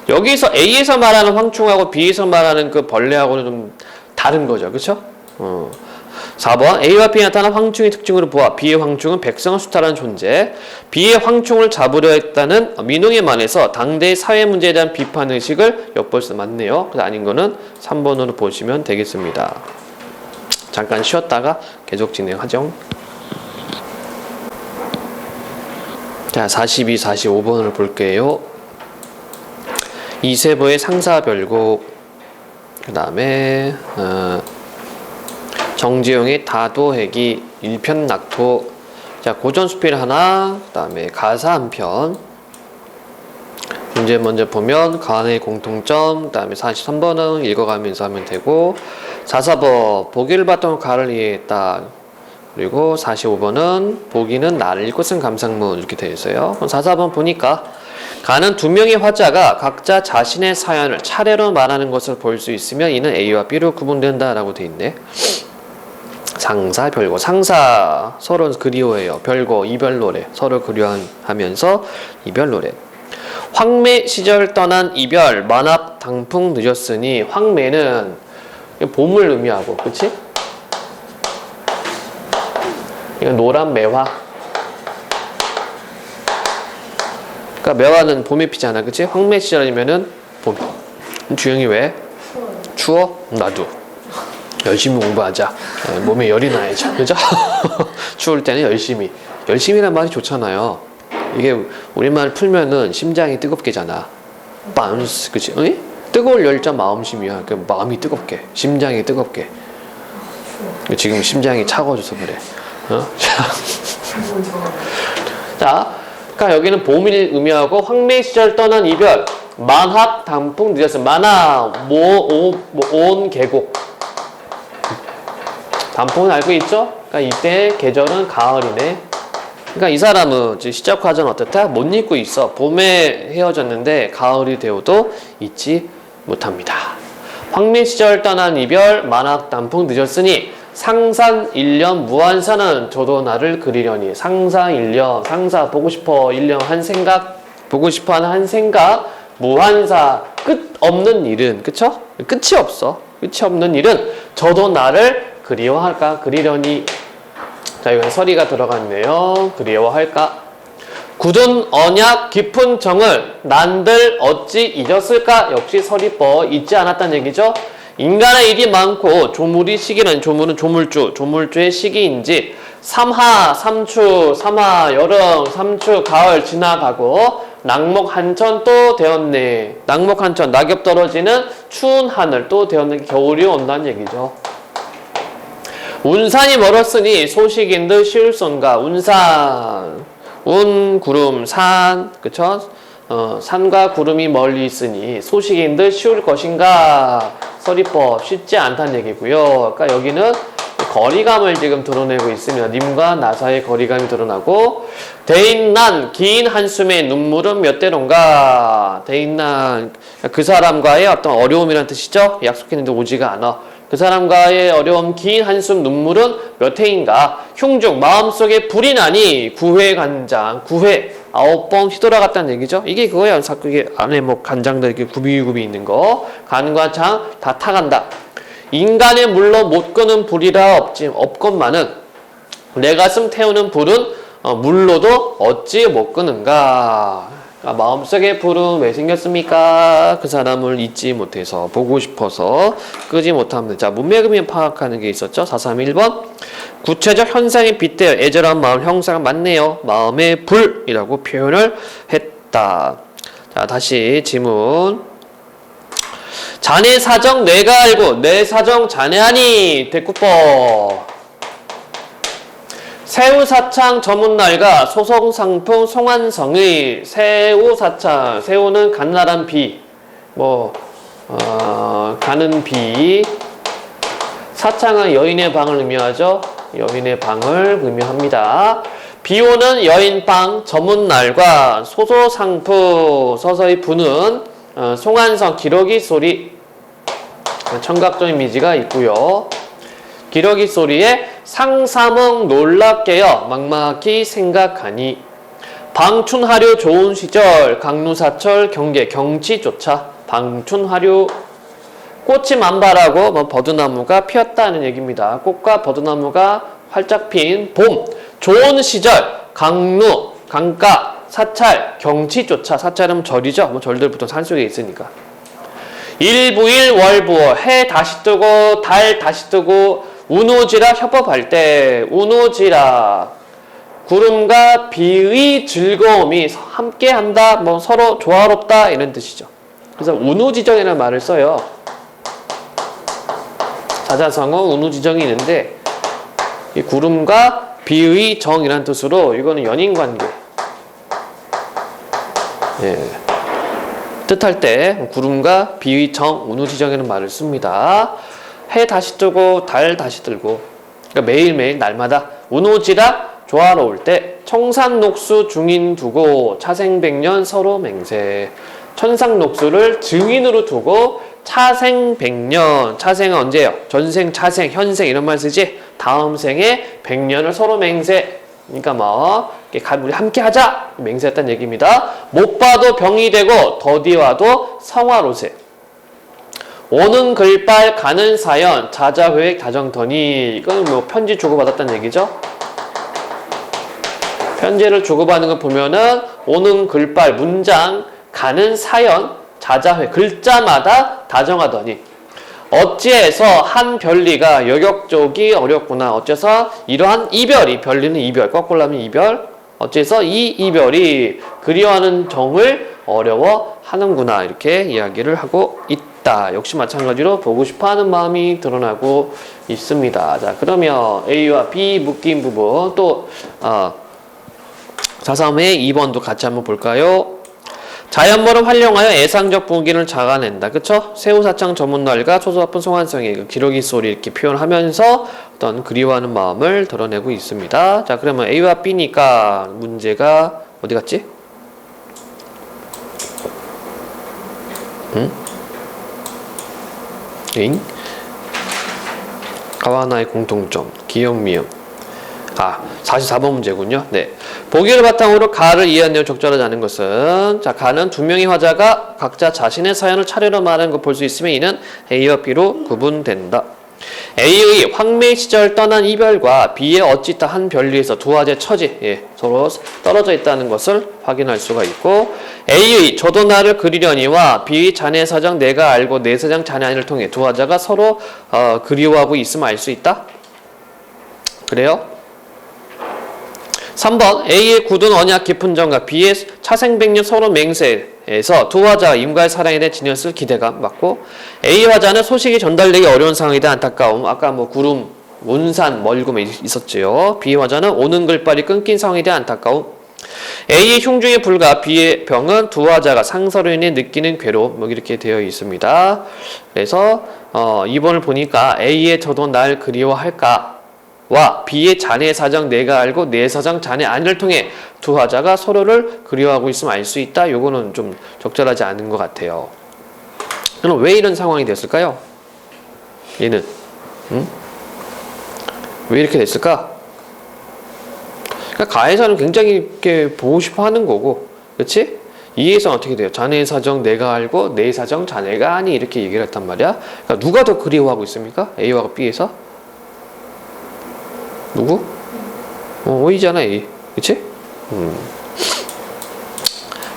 여기서 A에서 말하는 황충하고 B에서 말하는 그 벌레하고는 좀 다른 거죠. 그쵸? 4번 A와 B에 나타난 황충의 특징으로 보아 B의 황충은 백성을 수탈하는 존재. B의 황충을 잡으려 했다는 민홍의 말에서 당대의 사회 문제에 대한 비판 의식을 엿볼 수 맞네요. 그래서 아닌 거는 3번으로 보시면 되겠습니다. 잠깐 쉬었다가 계속 진행하죠. 자, 42, 45번을 볼게요. 이세보의 상사별곡, 그 다음에 정지용의 다도해기, 일편낙토. 자, 고전수필 하나, 그 다음에 가사 한 편. 문제 먼저 보면 가안의 공통점, 그 다음에 43번은 읽어가면서 하면 되고 44번 보기를 바탕으로 가를 이해했다. 그리고 45번은 보기는 나를 읽고쓴 감상문 이렇게 되어 있어요. 그럼 44번 보니까 가는 두 명의 화자가 각자 자신의 사연을 차례로 말하는 것을 볼 수 있으면 이는 A와 B로 구분된다라고 되어 있네. 상사, 별거. 상사 서로 그리워해요. 별거, 이별 노래. 서로 그리워하면서 이별 노래. 황매 시절 떠난 이별, 만합 당풍 늦었으니. 황매는 봄을 의미하고, 그치? 이건 노란 매화. 그러니까 매화는 봄에 피잖아, 그치? 황매 시절이면은 봄. 주영이 왜? 추워? 나도. 열심히 공부하자. 몸에 열이 나야죠, 그죠? 추울 때는 열심히. 열심히란 말이 좋잖아요. 이게 우리말 풀면은 심장이 뜨겁게잖아. 바운스, 그치? 응? 뜨거울 열자 마음심이야. 그 마음이 뜨겁게, 심장이 뜨겁게. 지금 심장이 차가워져서 그래. 자, 그러니까 여기는 봄을 의미하고 황매 시절 떠난 이별, 만학 단풍 늦었음. 만화 온 계곡. 단풍은 알고 있죠? 그러니까 이때 계절은 가을이네. 그러니까 이 사람은 시작 과정은 어떻다? 못 잊고 있어. 봄에 헤어졌는데 가을이 되어도 잊지 못합니다. 황매 시절 떠난 이별, 만학 단풍 늦었으니 상상 1년 무한사는 저도 나를 그리려니. 상상 1년, 상사 보고 싶어 1년 한 생각, 보고 싶어 하는 한 생각, 무한사 끝 없는 일은, 그쵸? 끝이 없어. 끝이 없는 일은 저도 나를 그리워할까? 그리려니. 자, 이건 서리가 들어갔네요. 그리워할까? 굳은 언약 깊은 정을 난들 어찌 잊었을까? 역시 서리법 잊지 않았다는 얘기죠. 인간의 일이 많고 조물이 시기는, 조물은 조물주의 시기인지 삼하, 삼추, 삼하, 여름, 삼추, 가을 지나가고 낙목 한천 또 되었네. 낙목 한천, 낙엽 떨어지는 추운 하늘 또 되었네. 겨울이 온다는 얘기죠. 운산이 멀었으니 소식인 듯 시울선가. 운산, 운, 구름, 산, 그쵸? 산과 구름이 멀리 있으니 소식인 듯 쉬울 것인가. 서리법 쉽지 않다는 얘기고요. 그러니까 여기는 거리감을 지금 드러내고 있으며 님과 나 사이의 거리감이 드러나고, 대인난 긴 한숨의 눈물은 몇 대론가. 대인난 그 사람과의 어떤 어려움이라는 뜻이죠. 약속했는데 오지가 않아. 그 사람과의 어려움 긴 한숨 눈물은 몇 회인가. 흉중 마음속에 불이 나니 구회 간장. 구회 9번 휘돌아갔다는 얘기죠. 이게 그거야. 자꾸 이게 안에 뭐 간장들 이렇게 구비구비 있는 거. 간과 장 다 타간다. 인간의 물로 못 끄는 불이라 없건만은 내 가슴 태우는 불은 물로도 어찌 못 끄는가. 그러니까 마음속의 불은 왜 생겼습니까? 그 사람을 잊지 못해서, 보고 싶어서 끄지 못합니다. 자, 문맥의미 파악하는 게 있었죠. 431번. 구체적 현상에 빗대어 애절한 마음 형상은 맞네요. 마음의 불이라고 표현을 했다. 자, 다시 지문. 자네 사정 내가 알고 내 사정 자네 아니. 대꾸법. 새우사창 전문날과 소송상품 송환성의. 새우사창, 새우는 갓나란 비, 가는 비. 사창은 여인의 방을 의미하죠. 여인의 방을 의미합니다. 비오는 여인방 전문날과 소소상품, 서서히 부는 송환성, 기러기 소리. 청각적 이미지가 있고요. 기러기 소리에 상사멍 놀랍게여 막막히 생각하니. 방춘하려 좋은 시절 강루사철 경계 경치조차. 방춘하려 꽃이 만발하고 버드나무가 피었다는 얘기입니다. 꽃과 버드나무가 활짝 핀 봄. 좋은 시절 강루, 강가, 사찰, 경치조차. 사찰은 절이죠. 절들 보통 산속에 있으니까. 일부일 월부어 해 다시 뜨고 달 다시 뜨고 운우지라 협업할 때. 운우지라 구름과 비의 즐거움이 함께한다, 서로 조화롭다 이런 뜻이죠. 그래서 운우지정이라는 말을 써요. 사자성어 운우지정이 있는데 이 구름과 비의 정이라는 뜻으로 이거는 연인관계 뜻할 때 구름과 비의 정, 운우지정이라는 말을 씁니다. 해 다시 뜨고 달 다시 들고, 그러니까 매일매일 날마다. 운우지라 조화로울 때. 청산녹수 중인 두고 차생백년 서로 맹세. 천상녹수를 증인으로 두고 차생백년. 차생은 언제예요? 전생, 차생, 현생 이런 말 쓰지. 다음 생에 백년을 서로 맹세. 그러니까 우리 함께 하자 맹세했다는 얘기입니다. 못 봐도 병이 되고 더디와도 성화로세. 오는 글발 가는 사연 자자회획 다정더니. 이건 편지 주고받았다는 얘기죠. 편지를 주고받는 거 보면은 오는 글발 문장, 가는 사연, 자자회 글자마다 다정하더니. 어찌해서 한 별리가 여격족이 어렵구나. 어째서 이러한 이별이, 별리는 이별, 거꾸로 하면 이별. 어째서 이 이별이 그리워하는 정을 어려워하는구나. 이렇게 이야기를 하고 있다. 있다. 역시 마찬가지로 보고 싶어하는 마음이 드러나고 있습니다. 자, 그러면 A와 B 묶인 부분 또 4.3의 2번도 같이 한번 볼까요? 자연모를 활용하여 애상적 분기를 잡아낸다. 그쵸? 새우사창 전문날과 초소화분 송환성의 그 기러기 소리 이렇게 표현하면서 어떤 그리워하는 마음을 드러내고 있습니다. 자, 그러면 A와 B니까 문제가 어디 갔지? 응? 가와 나의 공통점, 기억, 미음. 44번 문제군요. 네. 보기를 바탕으로 가를 이해한 내용 적절하지 않은 것은, 자, 가는 두 명의 화자가 각자 자신의 사연을 차례로 말하는 걸 볼 수 있으면 이는 A와 B로 구분된다. A의 황매 시절 떠난 이별과 B의 어찌다 한 별리에서 두 화자의 처지, 서로 떨어져 있다는 것을 확인할 수가 있고, A의 저도 나를 그리려니와 B의 자네 사정 내가 알고 내 사정 자네 아니를 통해 두 화자가 서로 그리워하고 있음을 알 수 있다. 그래요? 3번 A의 굳은 언약 깊은 정과 B의 차생백년 서로 맹세에서 두 화자가 임과의 사랑에 대해 지녔을 기대감 맞고, A 화자는 소식이 전달되기 어려운 상황에 대한 안타까움, 아까 뭐 구름, 문산, 멀굼에 있었지요. B 화자는 오는 글발이 끊긴 상황에 대한 안타까움. A의 흉중에 불과 B의 병은 두 화자가 상서로 인해 느끼는 괴로움, 뭐 이렇게 되어 있습니다. 그래서 2번을 보니까 A의 저도 날 그리워할까 와 B의 자네 사정 내가 알고 내 사정 자네 아니를 통해 두 화자가 서로를 그리워하고 있으면 알 수 있다. 요거는 좀 적절하지 않은 것 같아요. 그럼 왜 이런 상황이 됐을까요? 얘는 왜 이렇게 됐을까? 그러니까 가해자는 굉장히 이렇게 보고 싶어 하는 거고, 그렇지? 이해에서는 어떻게 돼요? 자네의 사정 내가 알고 내 사정 자네가 아니, 이렇게 얘기를 했단 말이야. 그러니까 누가 더 그리워하고 있습니까? A와 B에서? 누구? O이잖아, A. 그치?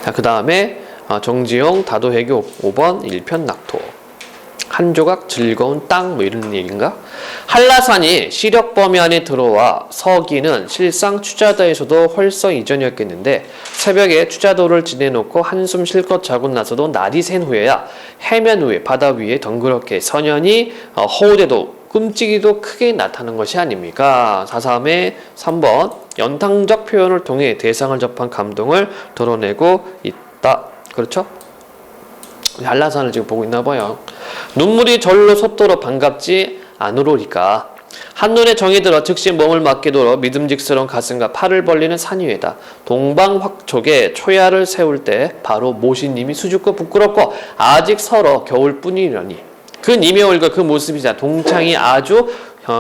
자, 그 다음에 정지용 다도해교 5번 1편 낙토. 한 조각 즐거운 땅, 뭐 이런 얘기인가? 한라산이 시력 범위 안에 들어와 서기는 실상 추자도에서도 헐서 이전이었겠는데, 새벽에 추자도를 지내놓고 한숨 실컷 자고 나서도 날이 샌 후에야 해면 위에 바다 위에 덩그렇게 선연이 허우대도 끔찍이도 크게 나타나는 것이 아닙니까? 4.3의 3번 연탕적 표현을 통해 대상을 접한 감동을 드러내고 있다. 그렇죠? 한라산을 지금 보고 있나 봐요. 눈물이 절로 솟도록 반갑지 않으로리까. 한눈에 정이 들어 즉시 몸을 맡기도록 믿음직스러운 가슴과 팔을 벌리는 산 위에다 동방확촉에 초야를 세울 때 바로 모시님이 수줍고 부끄럽고 아직 서러 겨울뿐이려니 그 님의 얼굴 그 모습이자 동창이 아주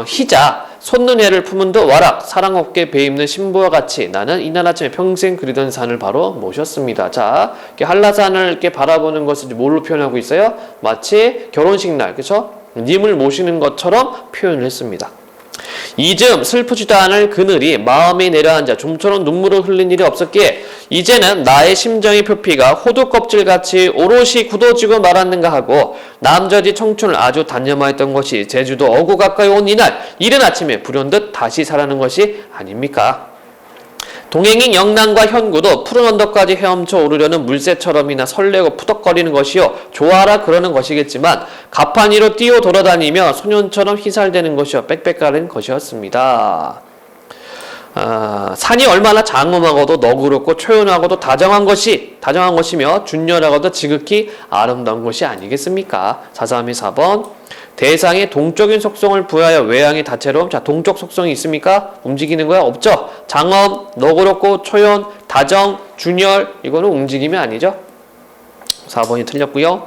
희자 솟는 해를 품은 듯 와락 사랑 없게 배입는 신부와 같이 나는 이날 아침에 평생 그리던 산을 바로 모셨습니다. 자, 이렇게 한라산을 이렇게 바라보는 것을 뭘로 표현하고 있어요? 마치 결혼식 날, 그렇죠? 님을 모시는 것처럼 표현을 했습니다. 이즘 슬프지도 않을 그늘이 마음에 내려앉아 좀처럼 눈물을 흘린 일이 없었기에 이제는 나의 심정의 표피가 호두 껍질같이 오롯이 굳어지고 말았는가 하고 남자지 청춘을 아주 단념하였던 것이 제주도 어구 가까이 온 이날 이른 아침에 불현듯 다시 살아난 것이 아닙니까? 동행인 영남과 현구도 푸른 언덕까지 헤엄쳐 오르려는 물새처럼이나 설레고 푸덕거리는 것이요 좋아라 그러는 것이겠지만 가판 위로 뛰어 돌아다니며 소년처럼 희살되는 것이요 빽빽거리는 것이었습니다. 산이 얼마나 장엄하고도 너그럽고 초연하고도 다정한 것이며 준열하고도 지극히 아름다운 것이 아니겠습니까? 4.3의 4번 대상의 동적인 속성을 부여하여 외양의 다채로움. 자, 동적 속성이 있습니까? 움직이는 거야? 없죠? 장엄, 너그럽고 초연, 다정, 준열, 이거는 움직임이 아니죠? 4번이 틀렸고요.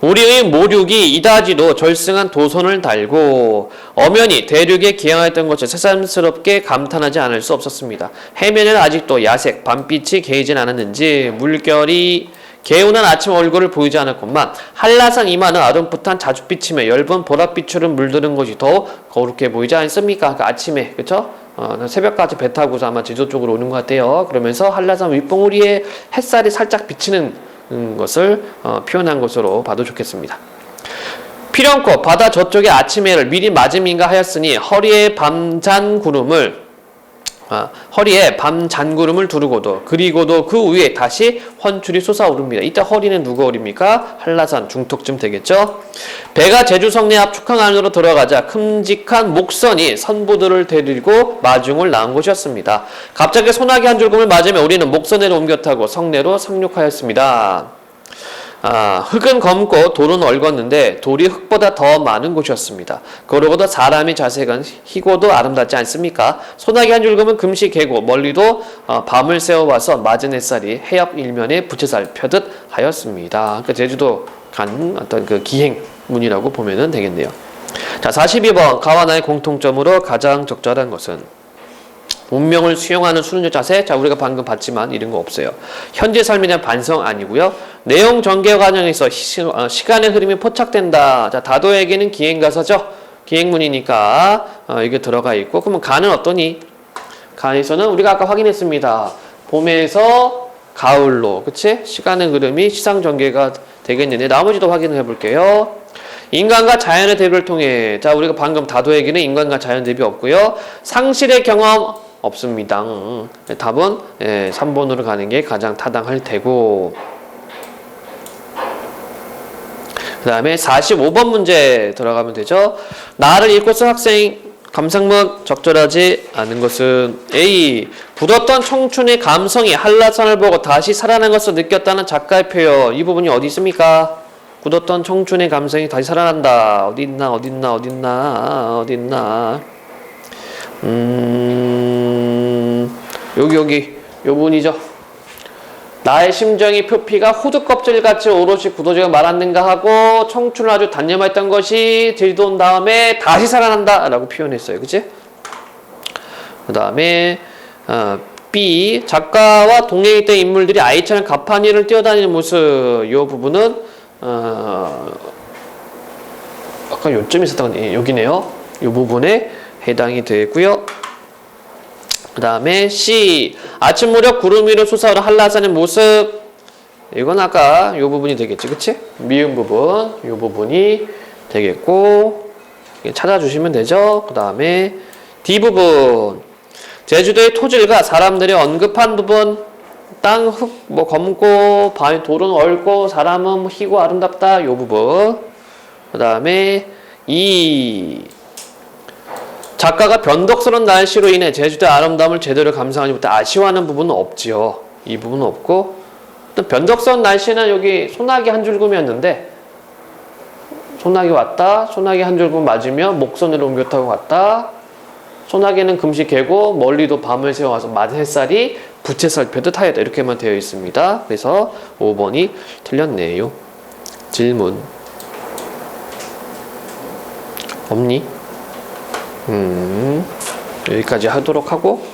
우리의 모륙이 이다지도 절승한 도선을 달고 엄연히 대륙에 기항했던 것을 새삼스럽게 감탄하지 않을 수 없었습니다. 해면에는 아직도 야색, 밤빛이 개이진 않았는지 물결이 개운한 아침 얼굴을 보이지 않았건만 한라산 이마는 아름풋한 자줏빛이며 엷은 보랏빛으로 물드는 것이 더욱 거룩해 보이지 않습니까? 그 아침에, 그쵸? 새벽까지 배 타고서 아마 제주 쪽으로 오는 것 같아요. 그러면서 한라산 윗봉우리에 햇살이 살짝 비치는 것을 표현한 것으로 봐도 좋겠습니다. 필연코 바다 저쪽의 아침 해를 미리 맞음인가 하였으니 허리에 밤잔 구름을 허리에 밤 잔구름을 두르고도 그리고도 그 위에 다시 헌출이 솟아오릅니다. 이때 허리는 누구 허리입니까? 한라산 중턱쯤 되겠죠. 배가 제주 성내 앞 축항 안으로 들어가자 큼직한 목선이 선부들을 데리고 마중을 나온 곳이었습니다. 갑자기 소나기 한 줄금을 맞으며 우리는 목선을 옮겨 타고 성내로 상륙하였습니다. 흙은 검고 돌은 얼었는데 돌이 흙보다 더 많은 곳이었습니다. 그러고도 사람의 자색은 희고도 아름답지 않습니까? 소나기 한 줄금은 금시 개고 멀리도 밤을 새워와서 맞은 햇살이 해협 일면에 부채살 펴듯 하였습니다. 그러니까 제주도 간 어떤 그 기행문이라고 보면 되겠네요. 자, 42번 가와나의 공통점으로 가장 적절한 것은 운명을 수용하는 수능적 자세. 자, 우리가 방금 봤지만 이런 거 없어요. 현재 삶에 대한 반성 아니고요. 내용 전개 과정에서 시간의 흐름이 포착된다. 자, 다도에게는 기행가서죠. 기행문이니까 이게 들어가 있고, 그러면 가는 어떠니? 가에서는 우리가 아까 확인했습니다. 봄에서 가을로, 그치? 시간의 흐름이 시상 전개가 되겠는데 나머지도 확인을 해볼게요. 인간과 자연의 대비를 통해. 자, 우리가 방금 다도에게는 인간과 자연 대비 없고요. 상실의 경험 없습니다. 답은 3번으로 가는 게 가장 타당할 테고, 그 다음에 45번 문제 들어가면 되죠. 나를 읽고 쓴 학생 감상문 적절하지 않은 것은 A. 굳었던 청춘의 감성이 한라산을 보고 다시 살아난 것을 느꼈다는 작가의 표현. 이 부분이 어디 있습니까? 굳었던 청춘의 감성이 다시 살아난다. 어디 있나? 여기 요 부분이죠. 나의 심정이 표피가 호두 껍질같이 오롯이 굳어지고 말았는가 하고 청춘을 아주 단념했던 것이 들이돈 다음에 다시 살아난다 라고 표현했어요. 그치? 그 다음에 B. 작가와 동행했던 인물들이 아이처럼 가판위를 뛰어다니는 모습. 이 부분은 아까 요점이 있었던 건 여기네요. 이 부분에 해당이 되고요. 그 다음에 C. 아침 무렵 구름 위로 솟아오른 한라산의 모습. 이건 아까 이 부분이 되겠지, 그치? 미음 부분, 이 부분이 되겠고, 찾아주시면 되죠. 그 다음에 D 부분. 제주도의 토질과 사람들이 언급한 부분. 땅, 흙, 검고, 돌은 얼고, 사람은 희고 아름답다. 이 부분. 그 다음에 E. 작가가 변덕스러운 날씨로 인해 제주도의 아름다움을 제대로 감상하지 못해 아쉬워하는 부분은 없지요. 이 부분은 없고, 또 변덕스러운 날씨는 여기 소나기 한 줄금이었는데, 소나기 왔다, 소나기 한 줄금 맞으며 목선으로 옮겨 타고 갔다, 소나기는 금시 개고 멀리도 밤을 새워와서 맞은 햇살이 부채살 펴듯 하였다. 이렇게만 되어 있습니다. 그래서 5번이 틀렸네요. 질문 없니? 여기까지 하도록 하고